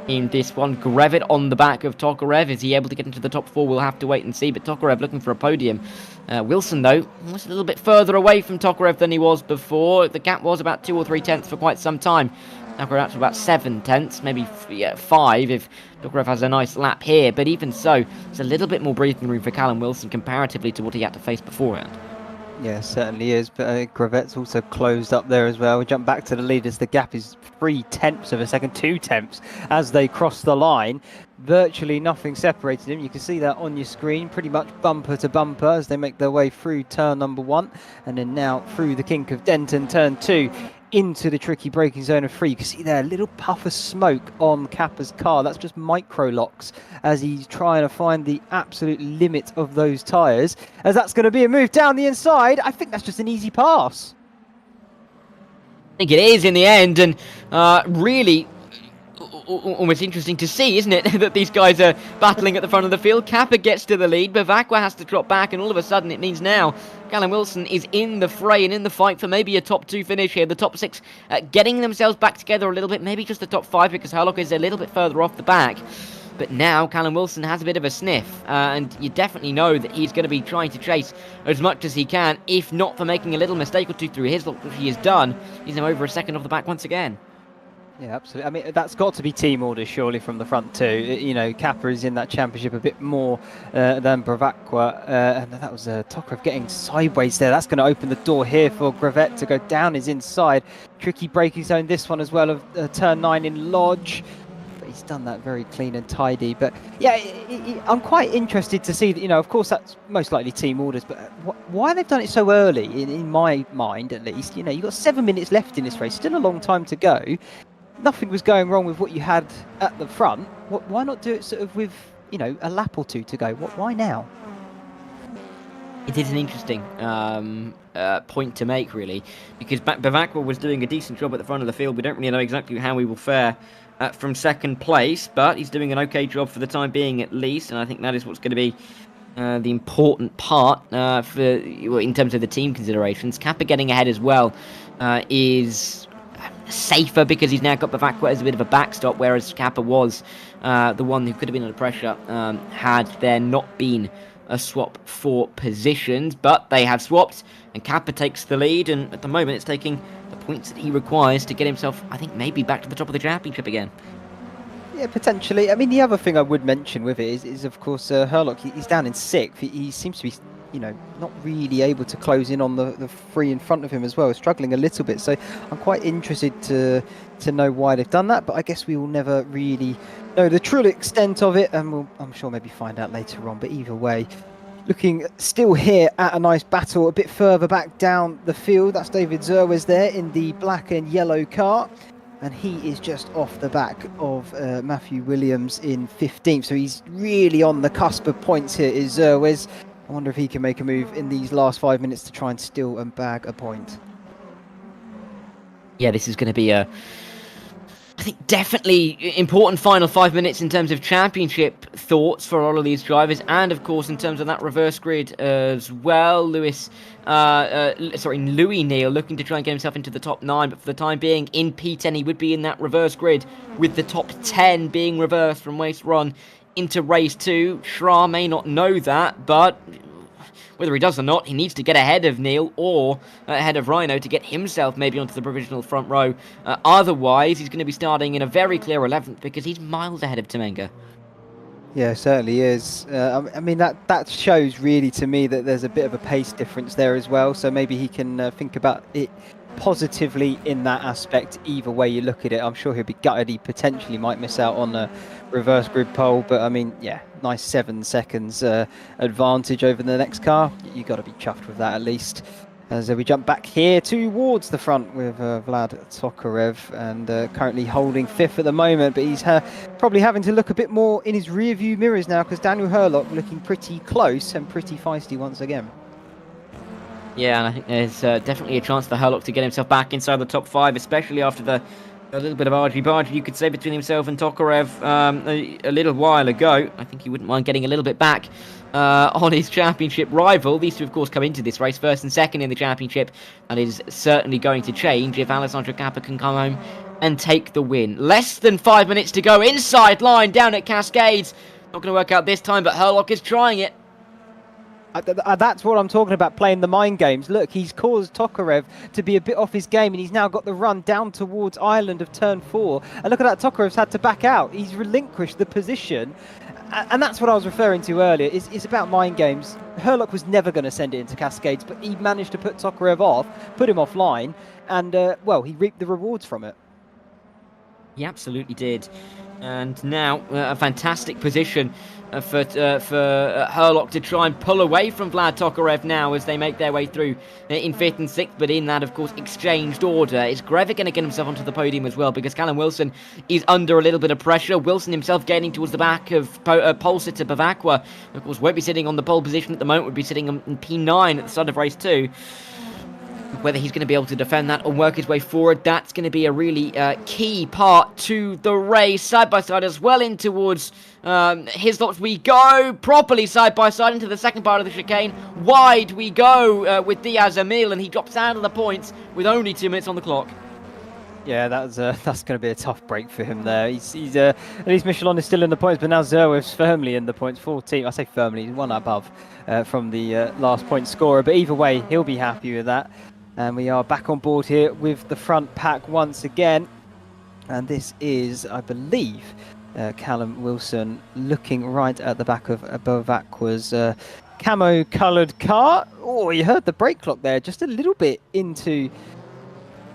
in this one. Grevit on the back of Tokarev. Is he able to get into the top 4? We'll have to wait and see. But Tokarev looking for a podium. Wilson, though, was a little bit further away from Tokarev than he was before. The gap was about 2 or 3 tenths for quite some time. Now we're out to about 7 tenths, maybe 5 if Tokarev has a nice lap here. But even so, there's a little bit more breathing room for Callum Wilson comparatively to what he had to face beforehand. Yeah, certainly is, but Gravet's also closed up there as well. We jump back to the leaders. The gap is 3 tenths of a second, 2 tenths as they cross the line. Virtually nothing separated them. You can see that on your screen, pretty much bumper to bumper as they make their way through turn number 1 and then now through the kink of Denton, turn 2. into the tricky braking zone of 3. You can see there a little puff of smoke on Kappa's car. That's just micro locks as he's trying to find the absolute limit of those tyres. As that's going to be a move down the inside. I think that's just an easy pass. I think it is in the end, and really almost interesting to see, isn't it, that these guys are battling at the front of the field. Kappa gets to the lead, Bavacqua has to drop back, and all of a sudden it means now Callum Wilson is in the fray and in the fight for maybe a top 2 finish here. The top 6 getting themselves back together a little bit, maybe just the top 5 because Herlock is a little bit further off the back. But now Callum Wilson has a bit of a sniff, and you definitely know that he's going to be trying to chase as much as he can, if not for making a little mistake or two through his lock, which he has done. He's now over a second off the back once again. Yeah, absolutely. I mean, that's got to be team orders, surely, from the front too. You know, Kappa is in that championship a bit more than Bavacqua, and that was Tokarev getting sideways there. That's going to open the door here for Gravett to go down his inside. Tricky braking zone, this one as well, of turn 9 in Lodge. But he's done that very clean and tidy. But yeah, I'm quite interested to see that, you know, of course, that's most likely team orders, but why they've done it so early, in my mind at least. You know, you've got 7 minutes left in this race, still a long time to go. Nothing was going wrong with what you had at the front. Why not do it sort of with, you know, a lap or two to go? Why now? It is an interesting point to make, really, because Bavacqua was doing a decent job at the front of the field. We don't really know exactly how he will fare from second place, but he's doing an okay job for the time being, at least, and I think that is what's going to be the important part in terms of the team considerations. Kappa getting ahead as well is safer because he's now got Bavacqua as a bit of a backstop, whereas Kappa was the one who could have been under pressure had there not been a swap for positions. But they have swapped, and Kappa takes the lead, and at the moment it's taking the points that he requires to get himself, I think, maybe back to the top of the championship again. Yeah, potentially. I mean, the other thing I would mention with it is of course, Herlock, he's down in 6th. He seems to be, you know, not really able to close in on the 3 in front of him as well, struggling a little bit. So I'm quite interested to know why they've done that, but I guess we will never really know the true extent of it, and we'll, I'm sure, maybe find out later on. But either way, looking still here at a nice battle a bit further back down the field. That's David Zerwes there in the black and yellow car, and he is just off the back of Matthew Williams in 15th. So he's really on the cusp of points here, is Zerwes. I wonder if he can make a move in these last 5 minutes to try and steal and bag a point. Yeah, this is going to be I think, definitely important final 5 minutes in terms of championship thoughts for all of these drivers, and of course in terms of that reverse grid as well. Louis Neal looking to try and get himself into the top 9, but for the time being in P10 he would be in that reverse grid, with the top 10 being reversed from race 1 into race 2. Schra may not know that, but whether he does or not, he needs to get ahead of Neil or ahead of Rhino to get himself maybe onto the provisional front row. Otherwise, he's going to be starting in a very clear 11th because he's miles ahead of Temenga. Yeah, certainly is. I mean, that shows really to me that there's a bit of a pace difference there as well. So maybe he can think about it positively in that aspect. Either way you look at it, I'm sure he'll be gutted. He potentially might miss out on a reverse grid pole, but I mean, yeah, nice 7 seconds advantage over the next car. You got to be chuffed with that at least. As we jump back here towards the front with Vlad Tokarev, and currently holding 5th at the moment, but he's probably having to look a bit more in his rear view mirrors now, because Daniel Herlock looking pretty close and pretty feisty once again. Yeah, and I think there's definitely a chance for Herlock to get himself back inside the top 5, especially after a little bit of argy-bargy, you could say, between himself and Tokarev a little while ago. I think he wouldn't mind getting a little bit back on his championship rival. These two, of course, come into this race first and second in the championship, and it is certainly going to change if Alessandro Kappa can come home and take the win. Less than 5 minutes to go, inside line down at Cascades. Not going to work out this time, but Herlock is trying it. That's what I'm talking about, playing the mind games. Look, he's caused Tokarev to be a bit off his game, and he's now got the run down towards Ireland of turn 4. And look at that, Tokarev's had to back out. He's relinquished the position. And that's what I was referring to earlier. It's about mind games. Herlock was never going to send it into Cascades, but he managed to put Tokarev off, put him offline, and, well, he reaped the rewards from it. He absolutely did. And now a fantastic position for Herlock to try and pull away from Vlad Tokarev now as they make their way through in 5th and 6th, but in that, of course, exchanged order. Is Grevitt going to get himself onto the podium as well? Because Callum Wilson is under a little bit of pressure. Wilson himself gaining towards the back of pole sitter Bavakwa. Of course, won't be sitting on the pole position at the moment, would be sitting in P9 at the start of race 2. Whether he's going to be able to defend that or work his way forward, that's going to be a really key part to the race. Side by side as well in towards Hislop's. We go properly side by side into the second part of the chicane. Wide we go with Diaz Emil, and he drops out of the points with only 2 minutes on the clock. Yeah, that's going to be a tough break for him there. He's at least Michelin is still in the points, but now Zerwev's firmly in the points. 14, I say firmly, he's one above from the last point scorer. But either way, he'll be happy with that. And we are back on board here with the front pack once again. And this is, I believe, Callum Wilson looking right at the back of Bavakwa's camo-coloured car. Oh, you heard the brake clock there, just a little bit into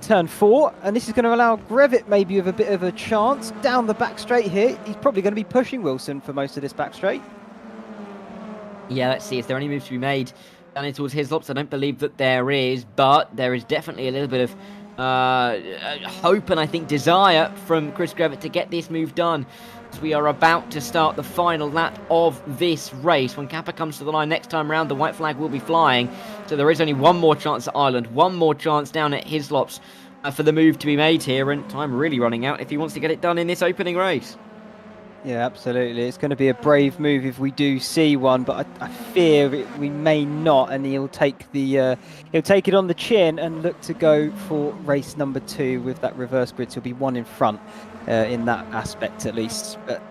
turn 4. And this is going to allow Grevitt maybe with a bit of a chance down the back straight here. He's probably going to be pushing Wilson for most of this back straight. Yeah, let's see. Is there any moves to be made down in towards Hislop's? I don't believe that there is, but there is definitely a little bit of hope and I think desire from Chris Grevitt to get this move done. As we are about to start the final lap of this race. When Kappa comes to the line next time round, the white flag will be flying. So there is only one more chance at Ireland, one more chance down at Hislop's for the move to be made here, and time really running out if he wants to get it done in this opening race. Yeah, absolutely. It's going to be a brave move if we do see one, but I fear we may not, and he'll take it on the chin and look to go for race number 2 with that reverse grid. So he'll be one in front in that aspect at least. But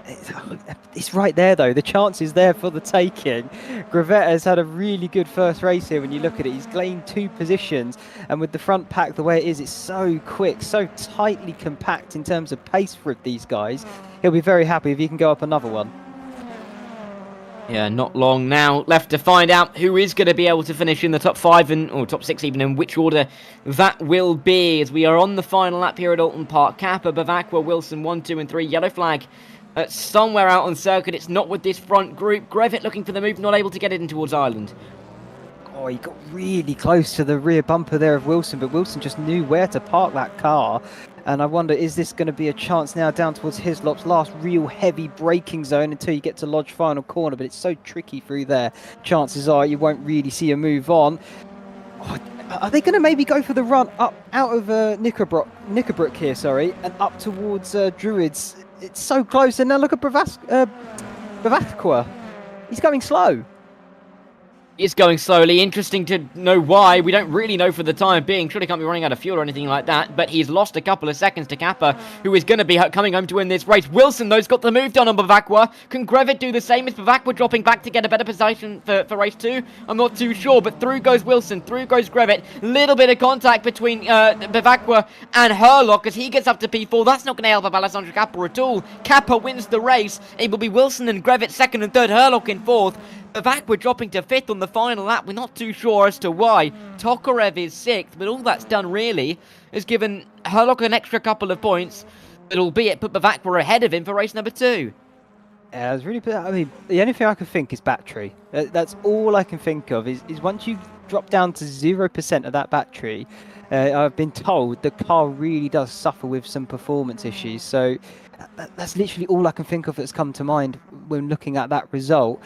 it's right there though. The chance is there for the taking. Grevitt has had a really good first race here. When you look at it, he's gained 2 positions, and with the front pack the way it is, it's so quick, so tightly compact in terms of pace for these guys. He'll be very happy if he can go up another one. Yeah, not long now left to find out who is going to be able to finish in the top 5 or top 6 even, in which order that will be, as we are on the final lap here at Oulton Park. Kappa, Bavakwa, Wilson 1, 2 and 3. Yellow flag somewhere out on circuit. It's not with this front group. Grevitt looking for the move, not able to get it in towards Ireland. Oh, he got really close to the rear bumper there of Wilson, but Wilson just knew where to park that car. And I wonder, is this going to be a chance now down towards Hislop's last real heavy braking zone until you get to Lodge final corner, but it's so tricky through there. Chances are you won't really see a move on. Oh, are they going to maybe go for the run up out of Knickerbrook here, sorry, and up towards Druids? It's so close, and now look at Bavakwa. He's going slow. Is going slowly. Interesting to know why. We don't really know for the time being. Surely can't be running out of fuel or anything like that. But he's lost a couple of seconds to Kappa, who is going to be coming home to win this race. Wilson, though's got the move done on Bavakwa. Can Grevitt do the same? Is Bavakwa dropping back to get a better position for race 2? I'm not too sure. But through goes Wilson. Through goes Grevitt. Little bit of contact between Bavakwa and Herlock as he gets up to P4. That's not going to help up Alessandro Kappa at all. Kappa wins the race. It will be Wilson and Grevitt 2nd and 3rd. Herlock in 4th. Bavakwa dropping to 5th on the final lap. We're not too sure as to why. Tokarev is 6th, but all that's done really is given Herlock an extra couple of points, but albeit put Bavakwa ahead of him for race number 2. Yeah, the only thing I can think is battery. That's all I can think of is once you drop down to 0% of that battery, I've been told the car really does suffer with some performance issues. So that's literally all I can think of that's come to mind when looking at that result.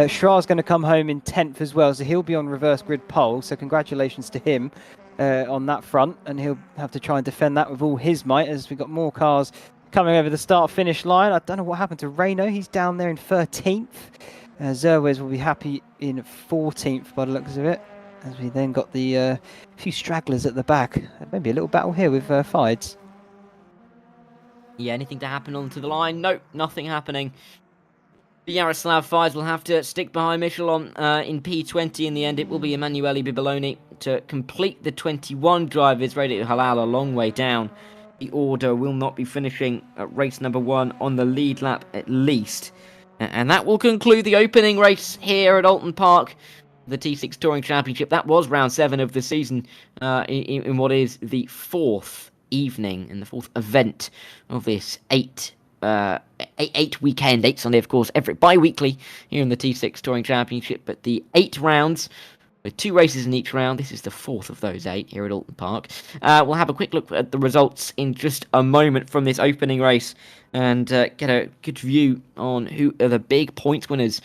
Schra's going to come home in 10th as well, so he'll be on reverse grid pole. So congratulations to him on that front, and he'll have to try and defend that with all his might as we've got more cars coming over the start-finish line. I don't know what happened to Reino. He's down there in 13th. Zerwes will be happy in 14th by the looks of it, as we then got the few stragglers at the back. Maybe a little battle here with Fides. Yeah, anything to happen onto the line? Nope, nothing happening. The Yaroslav Fides will have to stick behind Michelin in P20 in the end. It will be Emanuele Biboloni to complete the 21 drivers. Radio Halal a long way down. The order will not be finishing at race number 1 on the lead lap at least. And that will conclude the opening race here at Oulton Park. The T6 Touring Championship. That was round 7 of the season in what is the 4th evening and the 4th event of this eight weekend, 8 Sunday, of course, every bi-weekly here in the T6 Touring Championship. But the 8 rounds, with 2 races in each round, this is the 4th of those 8 here at Oulton Park. We'll have a quick look at the results in just a moment from this opening race and get a good view on who are the big points winners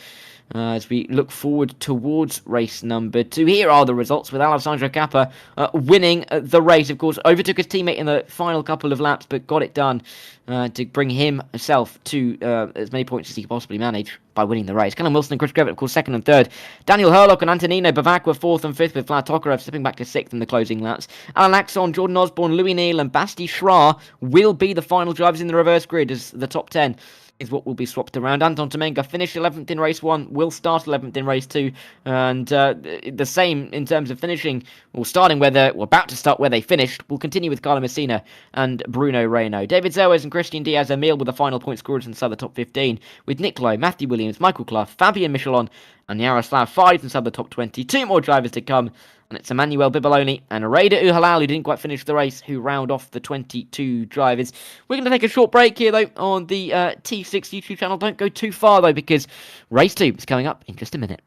as we look forward towards race number 2. Here are the results, with Alessandro Cappa winning the race. Of course, overtook his teammate in the final couple of laps, but got it done to bring himself to as many points as he could possibly manage by winning the race. Callum Wilson and Chris Grevitt, of course, 2nd and 3rd. Daniel Hurlock and Antonino Bavac were 4th and 5th, with Vlad Tokarev stepping back to 6th in the closing laps. Alan Axon, Jordan Osborne, Louis Neal and Basti Schrar will be the final drivers in the reverse grid as the top 10 is what will be swapped around. Anton Tomenga finished 11th in race 1, will start 11th in race 2, and the same in terms of finishing, or starting where they're about to start where they finished. Will continue with Carlo Messina and Bruno Reyno. David Zerwes and Christian Diaz-Emile were the final point scorers inside the top 15, with Nick Lowe, Matthew Williams, Michael Clough, Fabian Michelon and Yaroslav Fides inside the top 20. 2 more drivers to come, and it's Emmanuel Bibaloni and Raider Uhalal, who didn't quite finish the race, who round off the 22 drivers. We're going to take a short break here, though, on the T6 YouTube channel. Don't go too far, though, because race 2 is coming up in just a minute.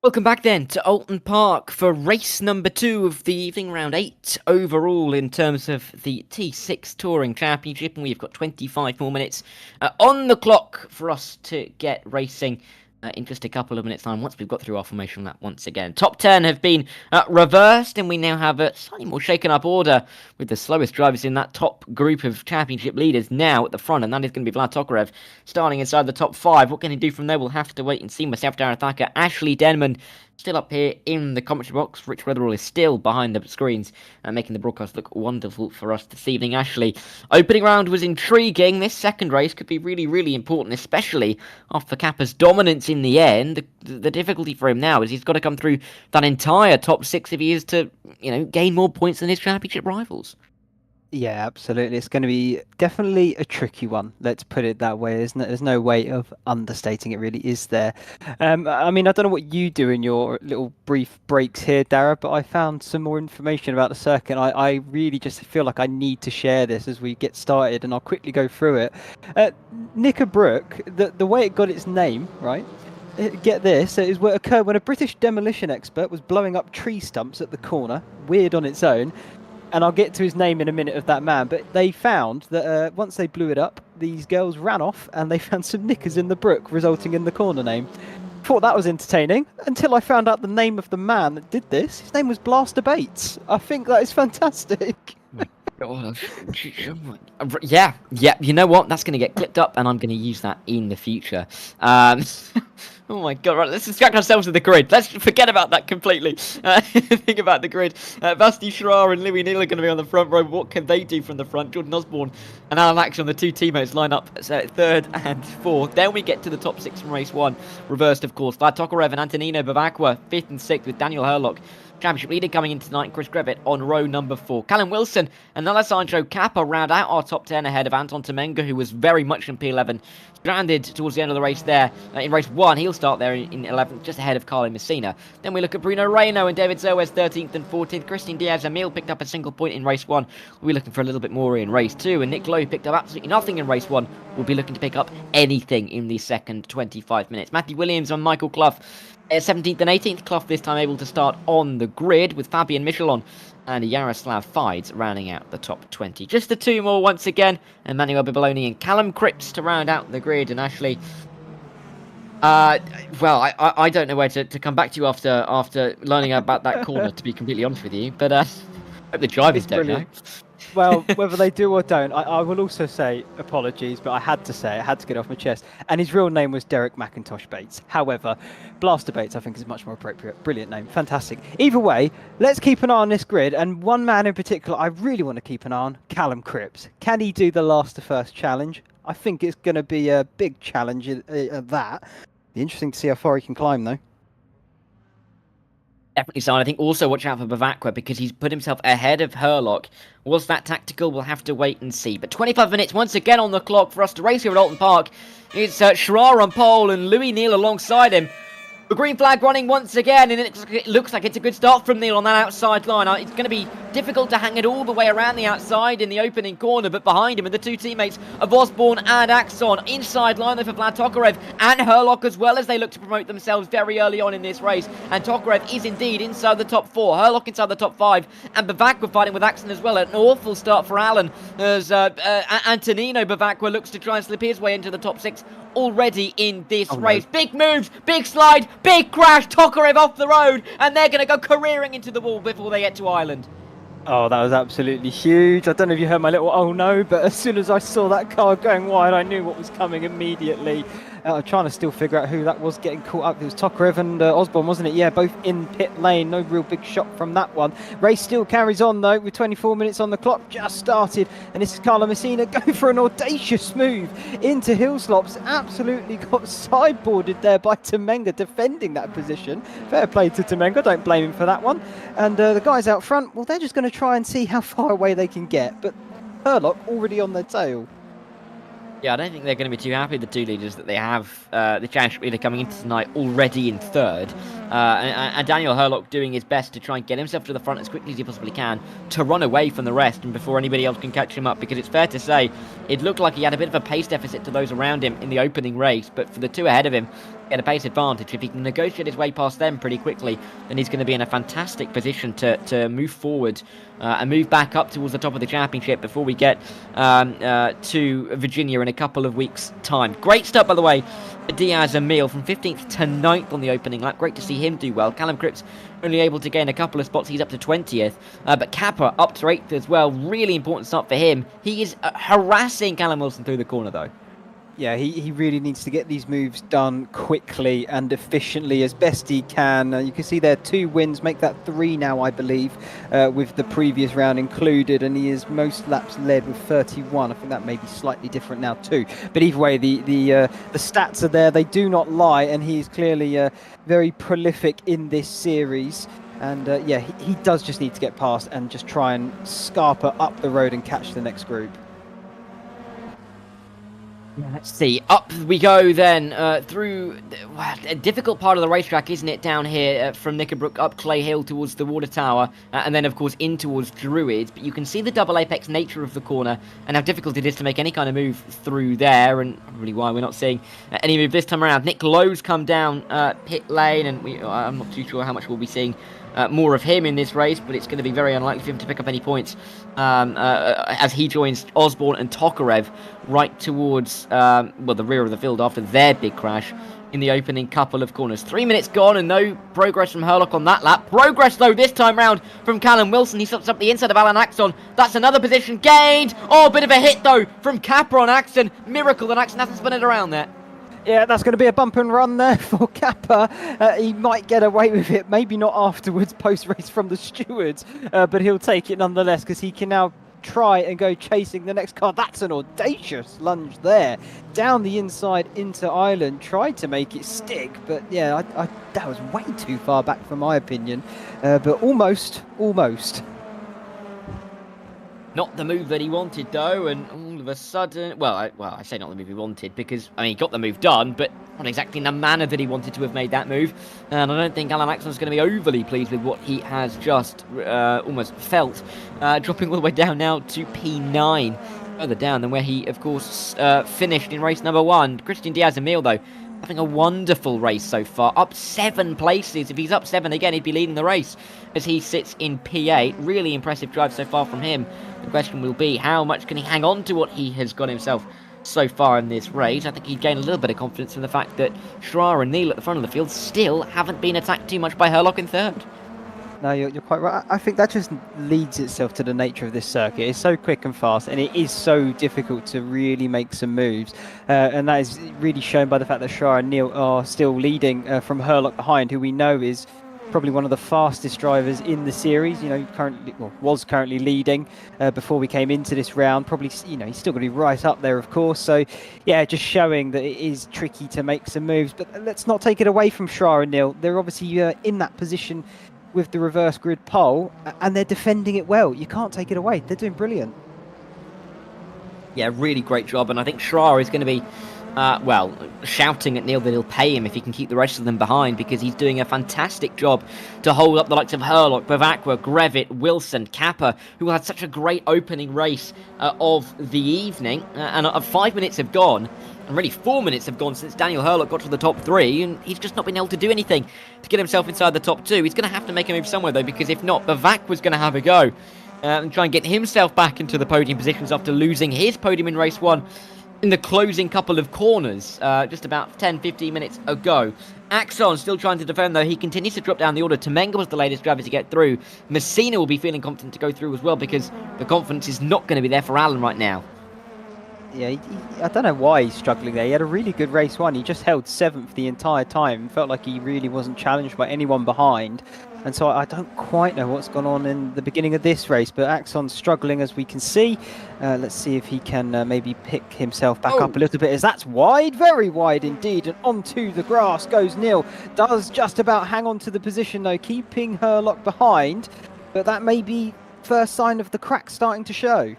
Welcome back then to Oulton Park for race number 2 of the evening, round 8 overall in terms of the T6 Touring Championship, and we've got 25 more minutes on the clock for us to get racing in just a couple of minutes time once we've got through our formation lap once again. Top 10 have been reversed, and we now have a slightly more shaken up order with the slowest drivers in that top group of championship leaders now at the front, and that is going to be Vlad Tokarev starting inside the top 5. What can he do from there? We'll have to wait and see. Myself, Darragh, Thacker, Ashley, Denman still up here in the commentary box. Rich Weatherall is still behind the screens, making the broadcast look wonderful for us this evening. Ashley, opening round was intriguing. This second race could be really, really important, especially after Kappa's dominance in the end. The difficulty for him now is he's got to come through that entire top 6 if he is to, gain more points than his championship rivals. Yeah, absolutely. It's going to be definitely a tricky one. Let's put it that way, isn't it? There's no way of understating it, really, is there? I mean, I don't know what you do in your little brief breaks here, Darragh, but I found some more information about the circuit. I really just feel like I need to share this as we get started, and I'll quickly go through it. Knickerbrook, the way it got its name, right? Get this, it is what occurred when a British demolition expert was blowing up tree stumps at the corner, weird on its own. And I'll get to his name in a minute of that man. But they found that once they blew it up, these girls ran off and they found some knickers in the brook, resulting in the corner name. Thought that was entertaining until I found out the name of the man that did this. His name was Blaster Bates. I think that is fantastic. Yeah, you know what? That's going to get clipped up and I'm going to use that in the future. Oh my god, right, let's distract ourselves with the grid. Let's forget about that completely. Think about the grid. Basti Schrar and Louis Neal are going to be on the front row. What can they do from the front? Jordan Osborne and Alan Action, the two teammates, line up third and fourth. Then we get to the top 6 from race 1. Reversed, of course. Vlad Tokarev and Antonino Bavakwa, 5th and 6th, with Daniel Herlock, championship leader, coming in tonight. Chris Grevitt on row number 4. Callum Wilson and Alessandro Kappa round out our top 10 ahead of Anton Temenga, who was very much in P11. Stranded towards the end of the race there. In race 1, he'll start there in 11th, just ahead of Carlo Messina. Then we look at Bruno Reyno and David Zerwes, 13th and 14th. Christian Diaz-Emil picked up a single point in race 1. We'll be looking for a little bit more in race 2. And Nick Lowe picked up absolutely nothing in race 1. We'll be looking to pick up anything in the second 25 minutes. Matthew Williams and Michael Clough, 17th and 18th. Clough this time able to start on the grid, with Fabian Michelon and Yaroslav Fides rounding out the top 20. Just the 2 more once again. Emmanuel Biboloni and Callum Cripps to round out the grid. And Ashley, well, I don't know where to come back to you after learning about that corner, to be completely honest with you. But I hope the drivers don't know. Well, whether they do or don't, I will also say apologies, but I had to say it, I had to get it off my chest. And his real name was Derek McIntosh Bates. However, Blaster Bates, I think, is much more appropriate. Brilliant name, fantastic. Either way, let's keep an eye on this grid. And one man in particular I really want to keep an eye on, Callum Cripps. Can he do the last to first challenge? I think it's going to be a big challenge at that. Be interesting to see how far he can climb, though. Definitely so. And I think also watch out for Bavakwa, because he's put himself ahead of Herlock. Was that tactical? We'll have to wait and see. But 25 minutes once again on the clock for us to race here at Oulton Park. It's Schrar on pole and Louis Neal alongside him. The green flag running once again, and it looks like it's a good start from Neal on that outside line. It's going to be difficult to hang it all the way around the outside in the opening corner, but behind him are the two teammates of Osborne and Axon. Inside line though for Vlad Tokarev and Herlock as well, as they look to promote themselves very early on in this race. And Tokarev is indeed inside the top 4, Herlock inside the top 5, and Bavakwa fighting with Axon as well. An awful start for Alan, as Antonino Bavakwa looks to try and slip his way into the top 6 already in this race. No. Big moves, big slide, big crash, Tokarev off the road, and they're going to go careering into the wall before they get to Ireland. Oh, that was absolutely huge. I don't know if you heard my little oh no, but as soon as I saw that car going wide, I knew what was coming immediately. I'm trying to still figure out who that was getting caught up. It was Tokarev and Osborne, wasn't it? Yeah, both in pit lane. No real big shot from that one. Race still carries on, though, with 24 minutes on the clock. Just started. And this is Carlo Messina going for an audacious move into hill slops. Absolutely got sideboarded there by Temenga, defending that position. Fair play to Temenga. Don't blame him for that one. And the guys out front, well, they're just going to try and see how far away they can get. But Herlock already on their tail. Yeah, I don't think they're going to be too happy, the two leaders, that they have the championship leader coming into tonight already in third. And Daniel Herlock doing his best to try and get himself to the front as quickly as he possibly can to run away from the rest and before anybody else can catch him up, because it's fair to say it looked like he had a bit of a pace deficit to those around him in the opening race, but for the two ahead of him, get a pace advantage. If he can negotiate his way past them pretty quickly, then he's going to be in a fantastic position to move forward and move back up towards the top of the championship before we get to Virginia in a couple of weeks' time. Great stuff, by the way, Diaz Emil from 15th to 9th on the opening lap. Great to see him do well. Callum Cripps only able to gain a couple of spots. He's up to 20th. But Kappa up to 8th as well. Really important start for him. He is harassing Callum Wilson through the corner, though. Yeah, he really needs to get these moves done quickly and efficiently as best he can. You can see there 2 wins, make that 3 now, I believe, with the previous round included, and he is most laps led with 31. I think that may be slightly different now too. But either way, the stats are there; they do not lie, and he is clearly very prolific in this series. And yeah, he does just need to get past and just try and scarper up the road and catch the next group. Yeah, let's see. Up we go then through a difficult part of the racetrack, isn't it? Down here from Knickerbrook up Clay Hill towards the Water Tower, and then of course in towards Druids. But you can see the double apex nature of the corner and how difficult it is to make any kind of move through there, and probably why we're not seeing any move this time around. Nick Lowe's come down pit lane, and I'm not too sure how much we'll be seeing more of him in this race, but it's going to be very unlikely for him to pick up any points as he joins Osborne and Tokarev right towards the rear of the field after their big crash in the opening couple of corners. 3 minutes gone and no progress from Herlock on that lap. Progress though this time round from Callum Wilson. He stops up the inside of Alan Axon. That's another position gained. Oh, a bit of a hit though from Kappa on Axon. Miracle that Axon hasn't spun it around there. Yeah, that's going to be a bump and run there for Kappa. He might get away with it, maybe not afterwards, post-race from the stewards, but he'll take it nonetheless because he can now try and go chasing the next car. That's an audacious lunge there. Down the inside into Island, tried to make it stick, but yeah, that was way too far back for my opinion, but almost. Not the move that he wanted, though, and all of a sudden... Well, I say not the move he wanted, because, I mean, he got the move done, but not exactly in the manner that he wanted to have made that move. And I don't think Alan Axon's going to be overly pleased with what he has just almost felt. Dropping all the way down now to P9. Further down than where he, of course, finished in race number 1. Christian Diaz-Emil, though, having a wonderful race so far. Up 7 places. If he's up 7 again, he'd be leading the race as he sits in P8. Really impressive drive so far from him. The question will be, how much can he hang on to what he has got himself so far in this race? I think he'd gain a little bit of confidence from the fact that Schreier and Neil at the front of the field still haven't been attacked too much by Herlock in third. No, you're quite right. I think that just leads itself to the nature of this circuit. It's so quick and fast, and it is so difficult to really make some moves. And that is really shown by the fact that Schreier and Neil are still leading from Herlock behind, who we know is probably one of the fastest drivers in the series. You know, was currently leading before we came into this round. Probably, you know, he's still going to be right up there, of course. So, yeah, just showing that it is tricky to make some moves. But let's not take it away from Schreier and Neil. They're obviously in that position with the reverse grid pole, and they're defending it well. You can't take it away. They're doing brilliant. Yeah, really great job, and I think Schreier is going to be shouting at Neil that he'll pay him if he can keep the rest of them behind, because he's doing a fantastic job to hold up the likes of Herlock, Bavacqua, Grevitt, Wilson, Kappa, who had such a great opening race of the evening. And 5 minutes have gone, and really 4 minutes have gone since Daniel Herlock got to the top 3, and he's just not been able to do anything to get himself inside the top 2. He's going to have to make a move somewhere, though, because if not, Bavacqua's going to have a go and try and get himself back into the podium positions after losing his podium in race 1 in the closing couple of corners just about 10-15 minutes ago. Axon still trying to defend, though. He continues to drop down the order. Temenga was the latest driver to get through. Messina will be feeling confident to go through as well, because the confidence is not going to be there for Alan right now. Yeah, I don't know why he's struggling there. He had a really good race 1. He just held 7th the entire time. Felt like he really wasn't challenged by anyone behind. And so I don't quite know what's gone on in the beginning of this race, but Axon's struggling, as we can see. Let's see if he can maybe pick himself back up a little bit, as that's wide, very wide indeed. And onto the grass goes Neil. Does just about hang on to the position, though, keeping Herlock behind. But that may be first sign of the crack starting to show.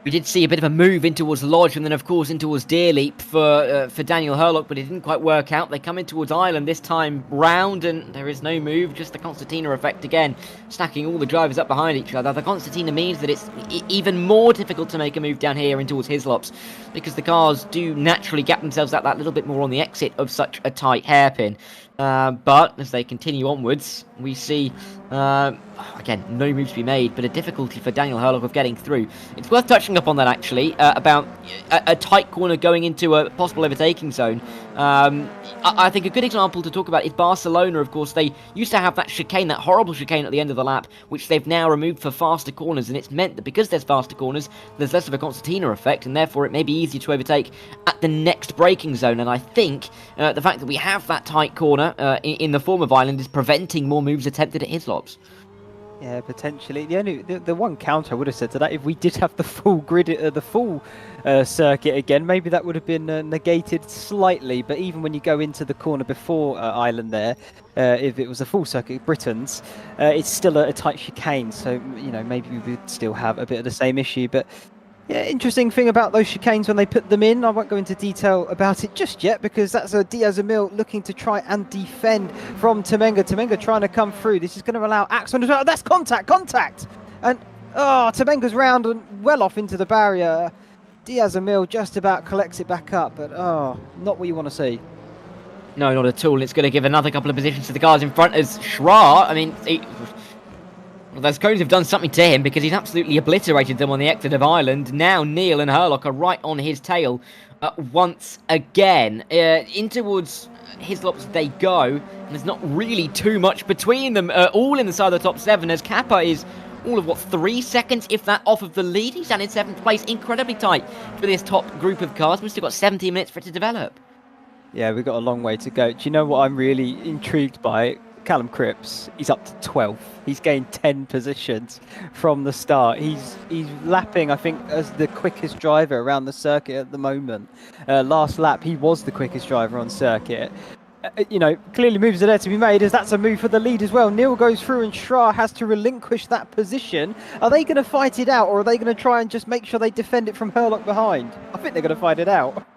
We did see a bit of a move in towards Lodge and then, of course, in towards Deer Leap for Daniel Hurlock, but it didn't quite work out. They come in towards Island this time round, and there is no move, just the Concertina effect again, stacking all the drivers up behind each other. The Concertina means that it's even more difficult to make a move down here in towards Hislops, because the cars do naturally gap themselves out that little bit more on the exit of such a tight hairpin. But as they continue onwards, we see, again, no moves to be made, but a difficulty for Daniel Hurlock of getting through. It's worth touching upon that, actually, about a tight corner going into a possible overtaking zone. I think a good example to talk about is Barcelona. Of course, they used to have that chicane, that horrible chicane at the end of the lap, which they've now removed for faster corners, and it's meant that because there's faster corners, there's less of a concertina effect, and therefore it may be easier to overtake at the next braking zone. And I think the fact that we have that tight corner in the form of Island is preventing more moves attempted at Hislops. Yeah, potentially. The one counter I would have said to that, if we did have the full grid, the full circuit again, maybe that would have been negated slightly. But even when you go into the corner before Island there, if it was a full circuit, Britain's, it's still a tight chicane. So, you know, maybe we would still have a bit of the same issue. But yeah, interesting thing about those chicanes when they put them in, I won't go into detail about it just yet, because that's a Diaz-Emil looking to try and defend from Temenga. Temenga trying to come through. This is going to allow Axon as well. That's contact! And, Temenga's round and well off into the barrier. Diaz-Emil just about collects it back up, but, not what you want to see. No, not at all. It's going to give another couple of positions to the cars in front as Schra, I mean, well, those cones have done something to him, because he's absolutely obliterated them on the exit of Island. Now Neil and Hurlock are right on his tail once again. In towards Hislops they go, and there's not really too much between them. All inside the top 7, as Kappa is all of, 3 seconds, if that, off of the lead. He's down in 7th place, incredibly tight for this top group of cars. We've still got 17 minutes for it to develop. Yeah, we've got a long way to go. Do you know what I'm really intrigued by? Callum Cripps, he's up to 12th. He's gained 10 positions from the start. He's lapping, I think, as the quickest driver around the circuit at the moment. Last lap, he was the quickest driver on circuit. You know, clearly moves are there to be made, as that's a move for the lead as well. Neil goes through and Schra has to relinquish that position. Are they going to fight it out, or are they going to try and just make sure they defend it from Hurlock behind? I think they're going to fight it out.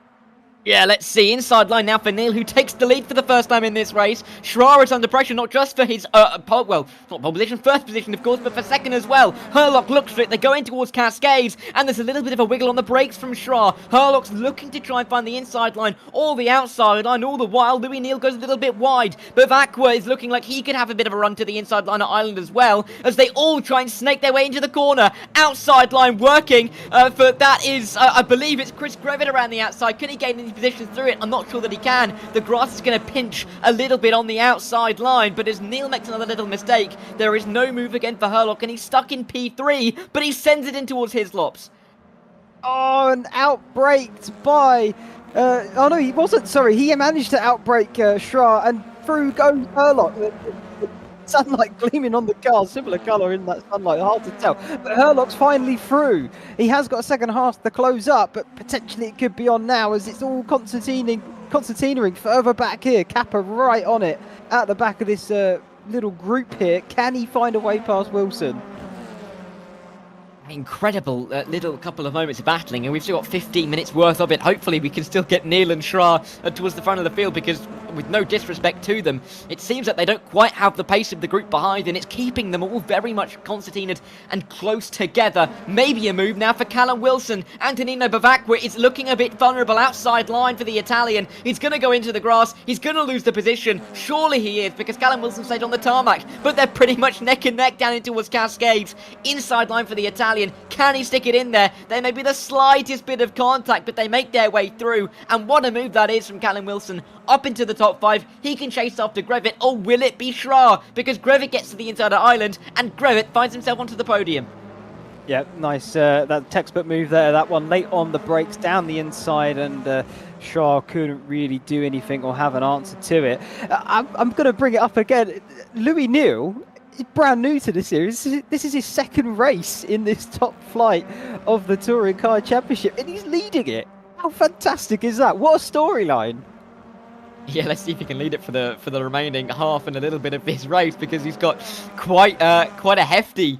Yeah, let's see. Inside line now for Neil, who takes the lead for the first time in this race. Schra is under pressure, not just for his, not pole position, first position, of course, but for second as well. Hurlock looks for it. They go in towards Cascades, and there's a little bit of a wiggle on the brakes from Schra. Hurlock's looking to try and find the inside line or the outside line. All the while, Louis Neal goes a little bit wide. But Vacqua is looking like he could have a bit of a run to the inside line at Island as well, as they all try and snake their way into the corner. Outside line working for that is, I believe it's Chris Grevitt around the outside. Can he gain any positions through it? I'm not sure that he can. The grass is going to pinch a little bit on the outside line, but as Neil makes another little mistake, there is no move again for Hurlock, and he's stuck in P3, but he sends it in towards Hislops. Oh, and outbraked by... oh no, he wasn't, sorry. He managed to outbrake Schra, and through goes Hurlock. The sunlight gleaming on the car, similar colour in that sunlight, hard to tell. But Hurlock's finally through. He has got a second half to close up, but potentially it could be on now, as it's all concertinaing further back here. Kappa right on it at the back of this little group here. Can he find a way past Wilson? Incredible little couple of moments of battling, and we've still got 15 minutes worth of it. Hopefully we can still get Neil and Schra towards the front of the field, because with no disrespect to them, it seems that they don't quite have the pace of the group behind, and it's keeping them all very much concertinaed and close together. Maybe a move now for Callum Wilson. Antonino Bavacqua is looking a bit vulnerable outside line for the Italian. He's going to go into the grass. He's going to lose the position. Surely he is, because Callum Wilson stayed on the tarmac, but they're pretty much neck and neck down in towards Cascades. Inside line for the Italian. Can he stick it in there? There may be the slightest bit of contact, but they make their way through. And what a move that is from Callum Wilson. Up into the top 5. He can chase after Grevitt, or will it be Schra? Because Grevitt gets to the inside of Island, and Grevitt finds himself onto the podium. Yeah, nice. That textbook move there. That one late on the brakes down the inside, and Schra couldn't really do anything or have an answer to it. I'm going to bring it up again. Louis Neal is brand new to the series. This is his second race in this top flight of the Touring Car Championship, and he's leading it. How fantastic is that? What a storyline. Yeah, let's see if he can lead it for the remaining half and a little bit of this race, because he's got quite a hefty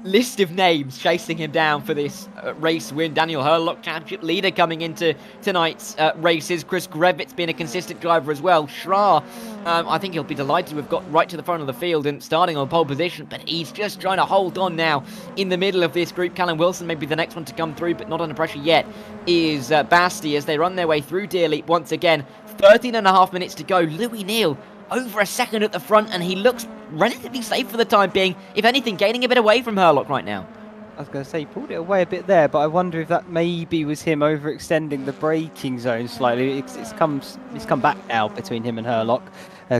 list of names chasing him down for this race win. Daniel Hurlock, championship leader, coming into tonight's races. Chris Grevit's been a consistent driver as well. Schra, I think he'll be delighted to have got right to the front of the field and starting on pole position, but he's just trying to hold on now in the middle of this group. Callum Wilson may be the next one to come through, but not under pressure yet is Basti as they run their way through Deer Leap once again. 13.5 minutes to go. Louis Neal over a second at the front, and he looks relatively safe for the time being. If anything, gaining a bit away from Hurlock right now. I was going to say, he pulled it away a bit there, but I wonder if that maybe was him overextending the braking zone slightly. It's come back now between him and Hurlock,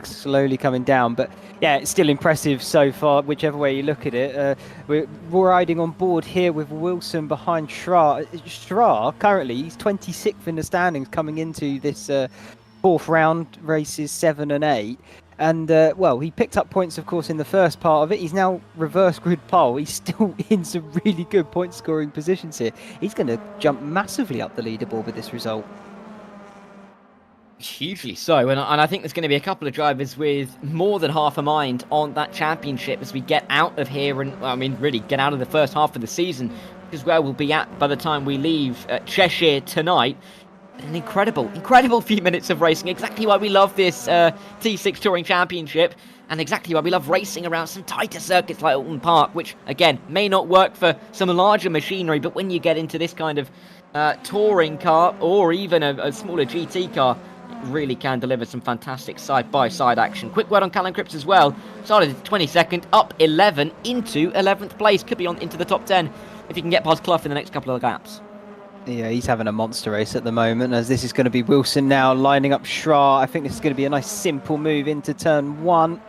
slowly coming down. But yeah, it's still impressive so far, whichever way you look at it. We're riding on board here with Wilson behind Schra. Schra, currently, he's 26th in the standings coming into this fourth round, races 7 and 8. And, well, he picked up points, of course, in the first part of it. He's now reverse grid pole. He's still in some really good point-scoring positions here. He's going to jump massively up the leaderboard with this result. Hugely so, and I think there's going to be a couple of drivers with more than half a mind on that championship as we get out of here and, well, I mean, really get out of the first half of the season, because where we'll be at by the time we leave Cheshire tonight. An incredible few minutes of racing. Exactly why we love this T6 Touring Championship, and exactly why we love racing around some tighter circuits like Oulton Park, which, again, may not work for some larger machinery, but when you get into this kind of touring car, or even a smaller GT car, it really can deliver some fantastic side-by-side action. Quick word on Callum Cripps as well. Started at 22nd, up 11 into 11th place. Could be on into the top 10 if he can get past Clough in the next couple of laps. Yeah, he's having a monster race at the moment, as this is going to be Wilson now lining up Schra. I think this is going to be a nice simple move into turn 1.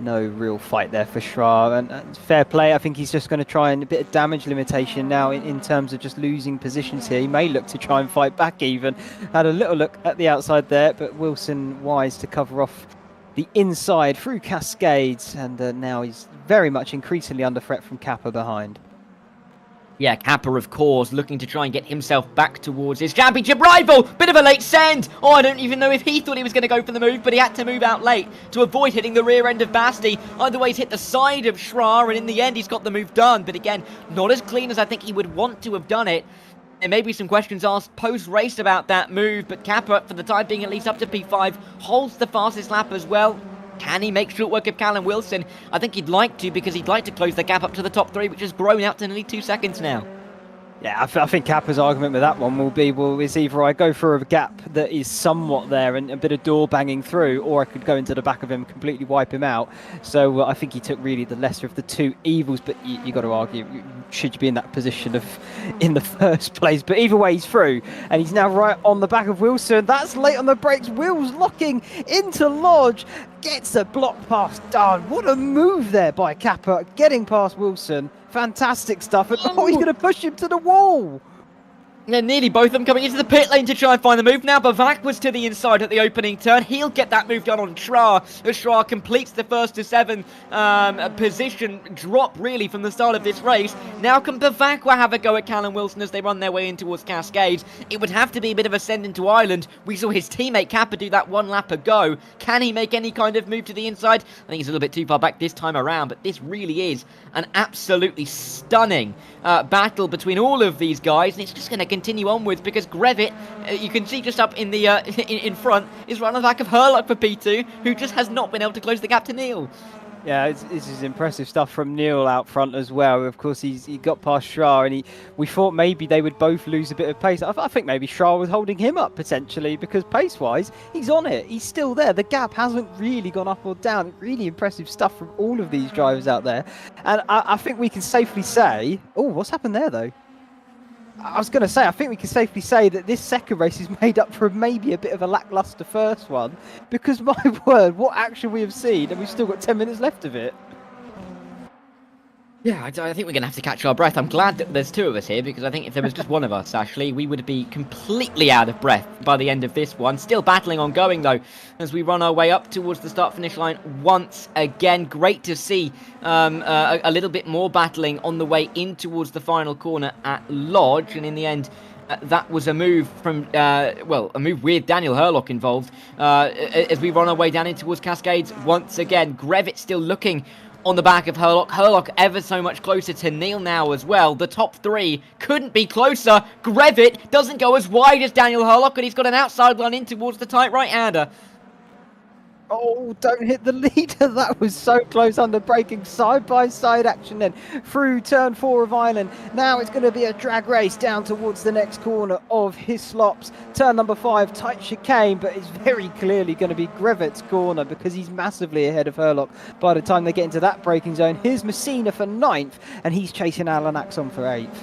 No real fight there for Schra, and fair play. I think he's just going to try and a bit of damage limitation now in terms of just losing positions here. He may look to try and fight back even. Had a little look at the outside there, but Wilson wise to cover off the inside through Cascades, and now he's very much increasingly under threat from Kappa behind. Yeah, Kappa, of course, looking to try and get himself back towards his championship rival. Bit of a late send. Oh, I don't even know if he thought he was going to go for the move, but he had to move out late to avoid hitting the rear end of Basti. Either way, he's hit the side of Schra, and in the end, he's got the move done. But again, not as clean as I think he would want to have done it. There may be some questions asked post-race about that move, but Kappa, for the time being, at least up to P5, holds the fastest lap as well. Can he make short work of Callum Wilson? I think he'd like to, because he'd like to close the gap up to the top 3, which has grown out to nearly 2 seconds now. Yeah, I think Kappa's argument with that one will be, well, it's either I go for a gap that is somewhat there and a bit of door banging through, or I could go into the back of him and completely wipe him out. So I think he took really the lesser of the two evils, but you got to argue, should you be in that position in the first place? But either way, he's through, and he's now right on the back of Wilson. That's late on the brakes. Will's locking into Lodge, gets a block pass done. What a move there by Kappa, getting past Wilson. Fantastic stuff, and oh, he's going to push him to the wall. Yeah, nearly both of them coming into the pit lane to try and find the move. Now Bavak was to the inside at the opening turn. He'll get that move done on Schra, as Schra completes the first to 7 position drop, really, from the start of this race. Now can Bavak have a go at Callum Wilson as they run their way in towards Cascades? It would have to be a bit of a send into Ireland. We saw his teammate Kappa do that 1 lap ago. Can he make any kind of move to the inside? I think he's a little bit too far back this time around, but this really is an absolutely stunning battle between all of these guys, and it's just going to continue onwards, because Grevit, you can see just up in the in front, is right on the back of Hurlock for P2, who just has not been able to close the gap to Neal. Yeah, this is impressive stuff from Neal out front as well. Of course, he got past Schra, and we thought maybe they would both lose a bit of pace. I think maybe Schra was holding him up potentially, because pace-wise, he's on it. He's still there. The gap hasn't really gone up or down. Really impressive stuff from all of these drivers out there. And I think we can safely say... Oh, what's happened there, though? I was going to say, I think we can safely say that this second race is made up for maybe a bit of a lacklustre first one, because my word, what action we have seen, and we've still got 10 minutes left of it. Yeah, I think we're going to have to catch our breath. I'm glad that there's 2 of us here, because I think if there was just one of us, actually, we would be completely out of breath by the end of this one. Still battling ongoing, though, as we run our way up towards the start-finish line once again. Great to see a little bit more battling on the way in towards the final corner at Lodge, and in the end, that was a move from, well, a move with Daniel Hurlock involved. As we run our way down in towards Cascades once again, Grevit still looking on the back of Herlock. Herlock ever so much closer to Neil now as well. The top three couldn't be closer. Grevitt doesn't go as wide as Daniel Herlock, and he's got an outside line in towards the tight right-hander. Oh, don't hit the leader. That was so close under braking. Side-by-side action then through turn 4 of Ireland. Now it's going to be a drag race down towards the next corner of Hislops. Turn number 5, tight chicane, but it's very clearly going to be Grevitt's corner because he's massively ahead of Herlock by the time they get into that braking zone. Here's Messina for 9th, and he's chasing Alan Axon for 8th.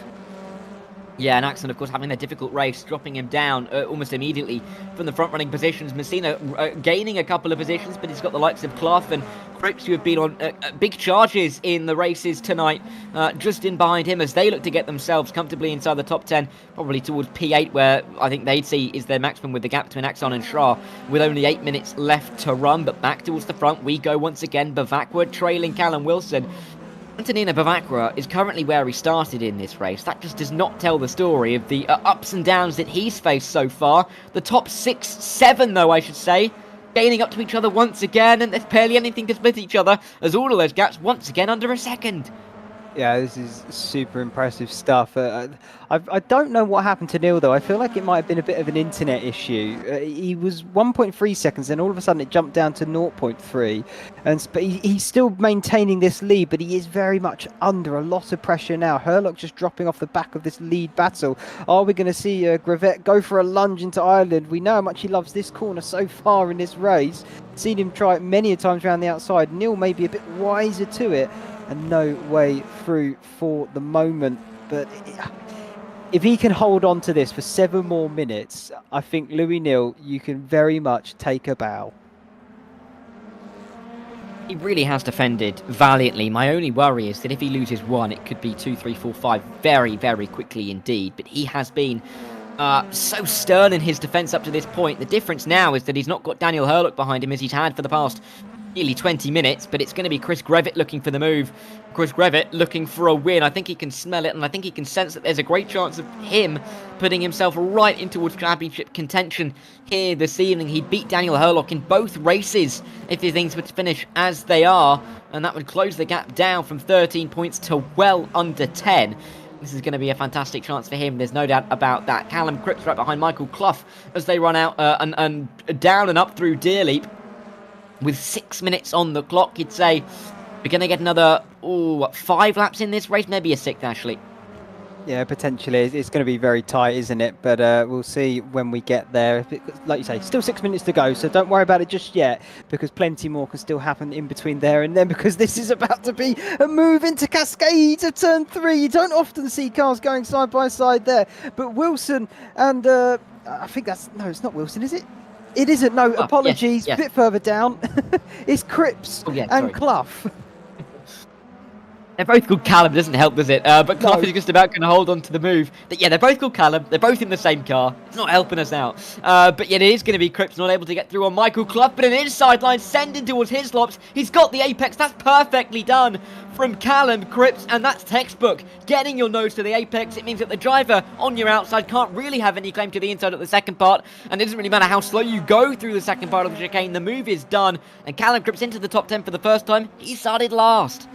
Yeah, and Axon, of course, having a difficult race, dropping him down almost immediately from the front-running positions. Messina gaining a couple of positions, but he's got the likes of Clough and Cripps, who have been on big charges in the races tonight, just in behind him as they look to get themselves comfortably inside the top 10, probably towards P8, where I think they'd see is their maximum with the gap between Axon and Schra, with only 8 minutes left to run. But back towards the front we go once again. Bavakwa trailing Callum Wilson. Antonina Bavakwa is currently where he started in this race. That just does not tell the story of the ups and downs that he's faced so far. The top 6, 7 though, I should say, gaining up to each other once again, and there's barely anything to split each other as all of those gaps once again under a second. Yeah, this is super impressive stuff. I don't know what happened to Neil, though. I feel like it might have been a bit of an internet issue. He was 1.3 seconds, and all of a sudden it jumped down to 0.3. But he's still maintaining this lead, but he is very much under a lot of pressure now. Herlock just dropping off the back of this lead battle. Are we going to see Grevitt go for a lunge into Ireland? We know how much he loves this corner so far in this race. Seen him try it many a times around the outside. Neil may be a bit wiser to it. And no way through for the moment. But if he can hold on to this for 7 more minutes, I think Louis Neal, you can very much take a bow. He really has defended valiantly. My only worry is that if he loses 1, it could be 2, 3, 4, 5 very, very quickly indeed. But he has been so stern in his defence up to this point. The difference now is that he's not got Daniel Herlock behind him as he's had for the past nearly 20 minutes, but it's going to be Chris Grevitt looking for the move. Chris Grevitt looking for a win. I think he can smell it, and I think he can sense that there's a great chance of him putting himself right in towards championship contention here this evening. He beat Daniel Herlock in both races if the things were to finish as they are, and that would close the gap down from 13 points to well under 10. This is going to be a fantastic chance for him. There's no doubt about that. Callum Cripps right behind Michael Clough as they run out and down and up through Deerleap. With 6 minutes on the clock, you'd say we're going to get another 5 laps in this race, maybe a 6th actually. Yeah, potentially. It's going to be very tight, isn't it? But we'll see when we get there. Like you say, still 6 minutes to go, so don't worry about it just yet, because plenty more can still happen in between there and then, because this is about to be a move into Cascade of turn 3. You don't often see cars going side by side there, but Wilson and I think that's, no, it's not Wilson, is it? It isn't, no, apologies, yes. A bit further down. It's Cripps and Clough. They're both called Callum, doesn't help, does it? But Clough is just about going to hold on to the move. But yeah, they're both called Callum. They're both in the same car. It's not helping us out. But yet it is going to be Cripps not able to get through on Michael Clough. But an inside line sending towards Hislops. He's got the apex. That's perfectly done from Callum Cripps. And that's textbook. Getting your nose to the apex. It means that the driver on your outside can't really have any claim to the inside at the second part. And it doesn't really matter how slow you go through the second part of the chicane. The move is done. And Callum Cripps into the top 10 for the first time. He started last.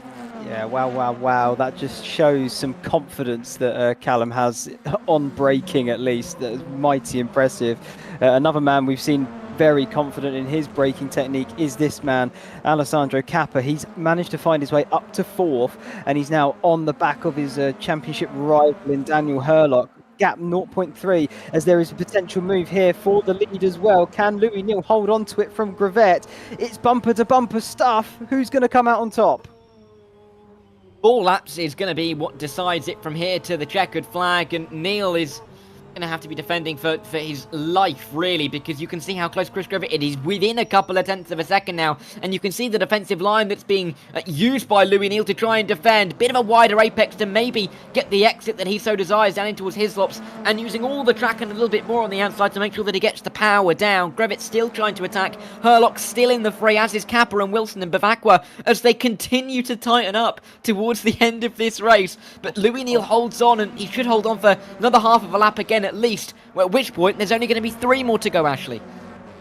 Yeah, wow. That just shows some confidence that Callum has on braking, at least. That is mighty impressive. Another man we've seen very confident in his braking technique is this man, Alessandro Cappa. He's managed to find his way up to 4th, and he's now on the back of his championship rival in Daniel Herlock. Gap 0.3, as there is a potential move here for the lead as well. Can Louis Neal hold on to it from Grevitt? It's bumper to bumper stuff. Who's going to come out on top? 4 laps is going to be what decides it from here to the checkered flag, and Neil is going to have to be defending for his life, really, because you can see how close Chris Grevitt is. He's within a couple of tenths of a second now, and you can see the defensive line that's being used by Louis Neal to try and defend. Bit of a wider apex to maybe get the exit that he so desires down in towards Hislops, and using all the track and a little bit more on the outside to make sure that he gets the power down. Grevitt still trying to attack. Herlock still in the fray, as is Capper and Wilson and Bavakwa, as they continue to tighten up towards the end of this race. But Louis Neal holds on, and he should hold on for another half of a lap again at least, at which point there's only going to be 3 more to go, Ashley.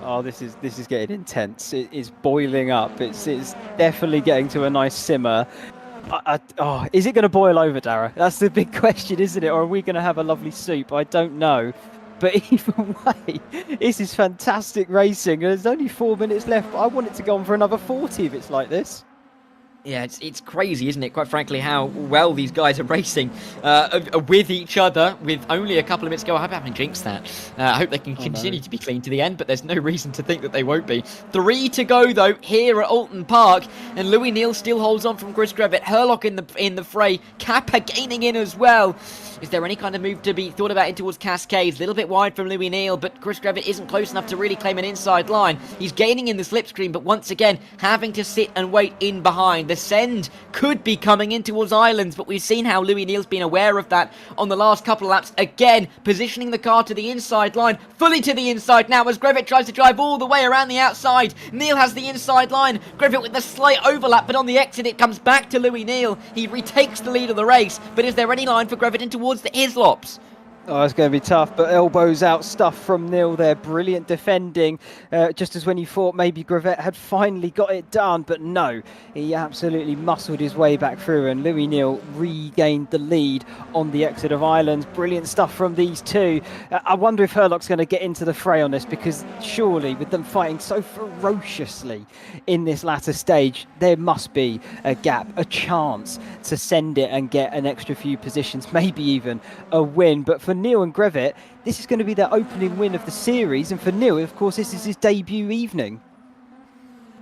Oh, this is getting intense. It is boiling up. It's definitely getting to a nice simmer. Oh, is it going to boil over, Darragh? That's the big question, isn't it? Or are we going to have a lovely soup? I don't know. But either way, this is fantastic racing. There's only 4 minutes left. I want it to go on for another 40 if it's like this. Yeah, it's crazy, isn't it, quite frankly, how well these guys are racing with each other with only a couple of minutes to go. I hope I haven't jinxed that. I hope they can continue to be clean to the end, but there's no reason to think that they won't be. 3 to go, though, here at Oulton Park, and Louis Neal still holds on from Chris Grevitt. Herlock in the fray. Kappa gaining in as well. Is there any kind of move to be thought about in towards Cascades? A little bit wide from Louis Neal, but Chris Grevitt isn't close enough to really claim an inside line. He's gaining in the slipstream, but once again, having to sit and wait in behind. The send could be coming in towards Islands, but we've seen how Louis Neal's been aware of that on the last couple of laps. Again, positioning the car to the inside line, fully to the inside now as Grevitt tries to drive all the way around the outside. Neal has the inside line. Grevitt with the slight overlap, but on the exit it comes back to Louis Neal. He retakes the lead of the race, but is there any line for Grevitt in towards the Islops? Oh, it's going to be tough, but elbows out stuff from Neal there. Brilliant defending, just as when you thought maybe Grevitt had finally got it done, but no, he absolutely muscled his way back through, and Louis Neal regained the lead on the exit of Islands. Brilliant stuff from these two. I wonder if Herlock's going to get into the fray on this, because surely with them fighting so ferociously in this latter stage, there must be a gap, a chance to send it and get an extra few positions, maybe even a win. But for Neal and Grevitt, this is going to be their opening win of the series, and for Neal, of course, this is his debut evening.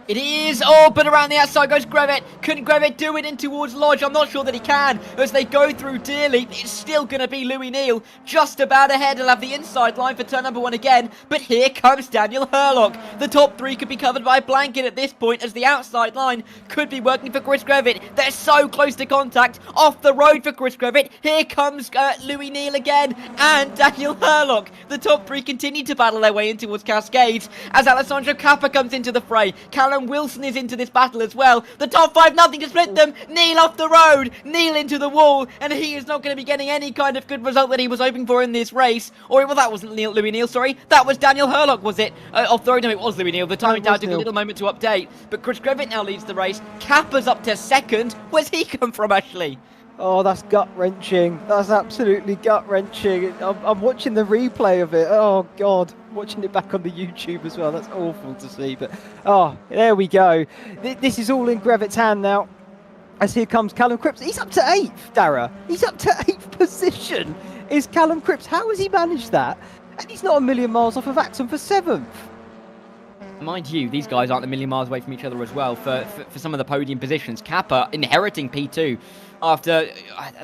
It is! Oh, but around the outside goes Grevitt. Can Grevitt do it in towards Lodge? I'm not sure that he can. As they go through Dearly, it's still going to be Louis Neal. Just about ahead. He'll have the inside line for turn number 1 again. But here comes Daniel Herlock. The top 3 could be covered by a blanket at this point, as the outside line could be working for Chris Grevitt. They're so close to contact. Off the road for Chris Grevitt. Here comes Louis Neal again. And Daniel Herlock. The top 3 continue to battle their way in towards Cascades, as Alessandro Kappa comes into the fray. Callum Wilson is into this battle as well. The top 5, nothing to split them. Neal off the road. Neal into the wall. And he is not going to be getting any kind of good result that he was hoping for in this race. Or, well, that wasn't Louis Neal, sorry. That was Daniel Herlock, was it? Off the road, no, it was Louis Neal. The timing tower took a little moment to update. But Chris Grevitt now leads the race. Kappa's up to 2nd. Where's he come from, Ashley? Oh, that's gut-wrenching. That's absolutely gut-wrenching. I'm watching the replay of it. Oh, God. Watching it back on the YouTube as well. That's awful to see. But, oh, there we go. This is all in Grevitt's hand now. As here comes Callum Cripps. He's up to 8th, Darragh. He's up to 8th position. Is Callum Cripps. How has he managed that? And he's not a million miles off of Acton for 7th. Mind you, these guys aren't a million miles away from each other as well for some of the podium positions. Kappa inheriting P2 after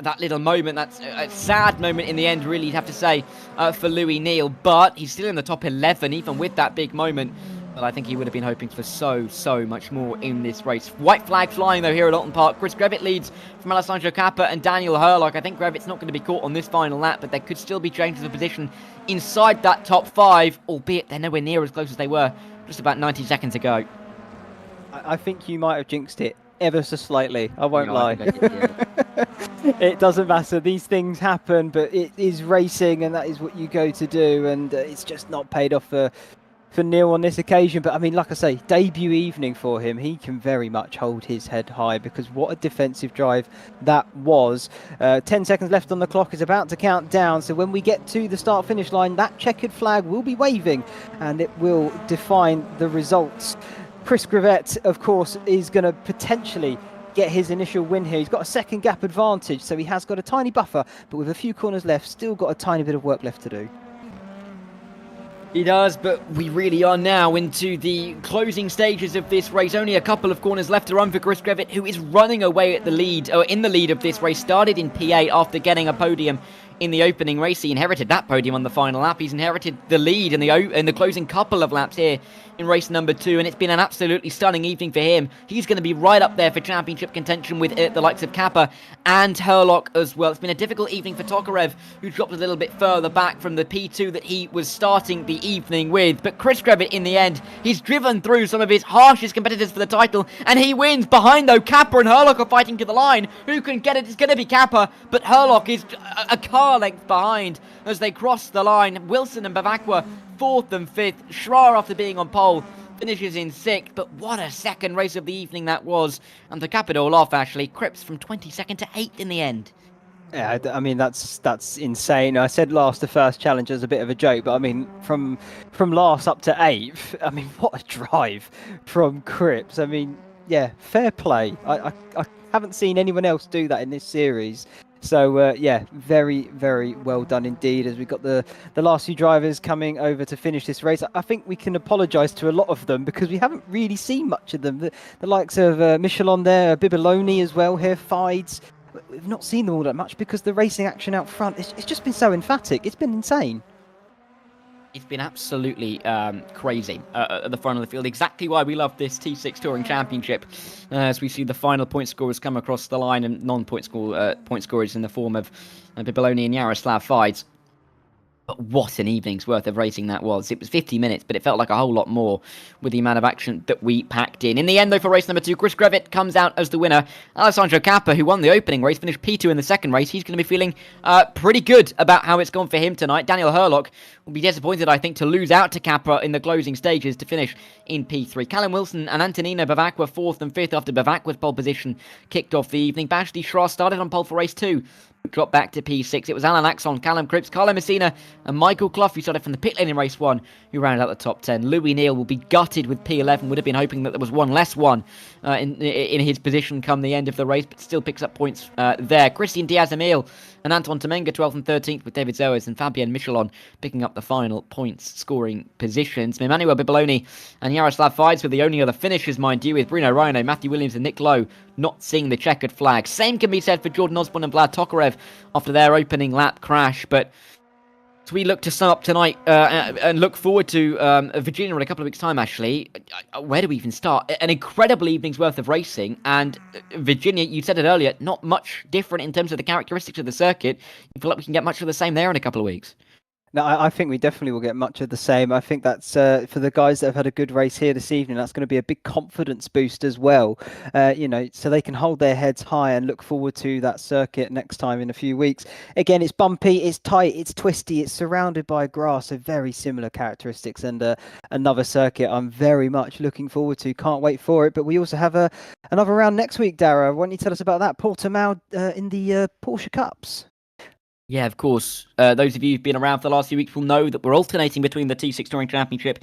that little moment, that's a sad moment in the end, really, you'd have to say, for Louis Neal. But he's still in the top 11, even with that big moment. But I think he would have been hoping for so much more in this race. White flag flying, though, here at Oulton Park. Chris Grevitt leads from Alessandro Kappa and Daniel Herlock. I think Grevitt's not going to be caught on this final lap, but there could still be changes of position inside that top 5, albeit they're nowhere near as close as they were just about 90 seconds ago. I think you might have jinxed it ever so slightly. I won't lie. It doesn't matter. These things happen, but it is racing, and that is what you go to do. And it's just not paid off for Neal on this occasion. But I mean, like I say, debut evening for him. He can very much hold his head high, because what a defensive drive that was. 10 seconds left on the clock, is about to count down. So when we get to the start-finish line, that checkered flag will be waving, and it will define the results. Chris Grevitt, of course, is going to potentially get his initial win here. He's got a second gap advantage, so he has got a tiny buffer, but with a few corners left, still got a tiny bit of work left to do. He does, but we really are now into the closing stages of this race. Only a couple of corners left to run for Chris Grevitt, who is running away at the lead, or in the lead of this race. Started in P8 after getting a podium in the opening race. He inherited that podium on the final lap. He's inherited the lead in the closing couple of laps here in race number 2, and it's been an absolutely stunning evening for him. He's going to be right up there for championship contention with the likes of Kappa and Herlock as well. It's been a difficult evening for Thacker, who dropped a little bit further back from the P2 that he was starting the evening with. But Chris Grevitt, in the end, he's driven through some of his harshest competitors for the title, and he wins. Behind, though, Kappa and Herlock are fighting to the line. Who can get it? It's going to be Kappa, but Herlock is a car car length behind as they cross the line. Wilson and Bavakwa 4th and 5th. Schrar, after being on pole, finishes in 6th, but what a second race of the evening that was. And to cap it all off, actually, Cripps from 22nd to 8th in the end. Yeah, I mean that's insane. I said last the first challenge as a bit of a joke, but I mean from last up to 8th, I mean what a drive from Cripps. I mean, yeah, fair play. I haven't seen anyone else do that in this series. So yeah, very, very well done indeed. As we've got the last few drivers coming over to finish this race, I think we can apologise to a lot of them because we haven't really seen much of them. The likes of Michelin there, Bibiloni as well here, Fides. We've not seen them all that much because the racing action out front, it's just been so emphatic. It's been insane. It's been absolutely crazy at the front of the field. Exactly why we love this T6 Touring Championship. As we see the final point scorers come across the line and non-point point scorers in the form of Bibiloni and Yaroslav Fides. But what an evening's worth of racing that was. It was 50 minutes, but it felt like a whole lot more with the amount of action that we packed in. In the end, though, for race number 2, Chris Grevitt comes out as the winner. Alessandro Cappa, who won the opening race, finished P2 in the second race. He's going to be feeling pretty good about how it's gone for him tonight. Daniel Herlock will be disappointed, I think, to lose out to Cappa in the closing stages to finish in P3. Callum Wilson and Antonino Bavakwa 4th and 5th after Bavakwa's pole position kicked off the evening. Bashley Schrar started on pole for race 2. Dropped back to P6. It was Alan Axon, Callum Cripps, Carlo Messina and Michael Clough, who started from the pit lane in race 1, who rounded out the top 10. Louis Neal will be gutted with P11. Would have been hoping that there was one less one in his position come the end of the race, but still picks up points there. Christian Diaz-Emil and Anton Temenga 12th and 13th, with David Zoas and Fabien Michelon picking up the final points scoring positions. Emmanuel Bibiloni and Yaroslav Fides were the only other finishers, mind you, with Bruno Rhino, Matthew Williams and Nick Lowe not seeing the checkered flag. Same can be said for Jordan Osborne and Vlad Tokarev after their opening lap crash. But as we look to sum up tonight and look forward to Virginia in a couple of weeks' time, actually, where do we even start? An incredible evening's worth of racing. And Virginia, you said it earlier, not much different in terms of the characteristics of the circuit. You feel like we can get much of the same there in a couple of weeks? No, I think we definitely will get much of the same. I think that's for the guys that have had a good race here this evening, that's going to be a big confidence boost as well, so they can hold their heads high and look forward to that circuit next time in a few weeks. Again, it's bumpy, it's tight, it's twisty, it's surrounded by grass, so very similar characteristics, and another circuit I'm very much looking forward to. Can't wait for it. But we also have another round next week, Darragh. Why don't you tell us about that? Portimao in the Porsche Cups. Yeah, of course. Those of you who've been around for the last few weeks will know that we're alternating between the T6 Touring Championship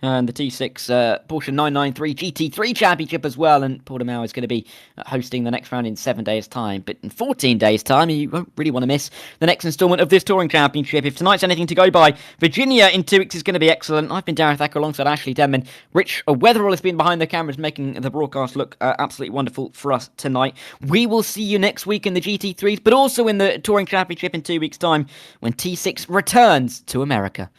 and the T6 Porsche 993 GT3 Championship as well. And Portimao is going to be hosting the next round in 7 days' time. But in 14 days' time, you won't really want to miss the next instalment of this Touring Championship. If tonight's anything to go by, Virginia in 2 weeks is going to be excellent. I've been Darragh Thacker alongside Ashley Denman. Rich Weatherall has been behind the cameras, making the broadcast look absolutely wonderful for us tonight. We will see you next week in the GT3s, but also in the Touring Championship in 2 weeks' time when T6 returns to America.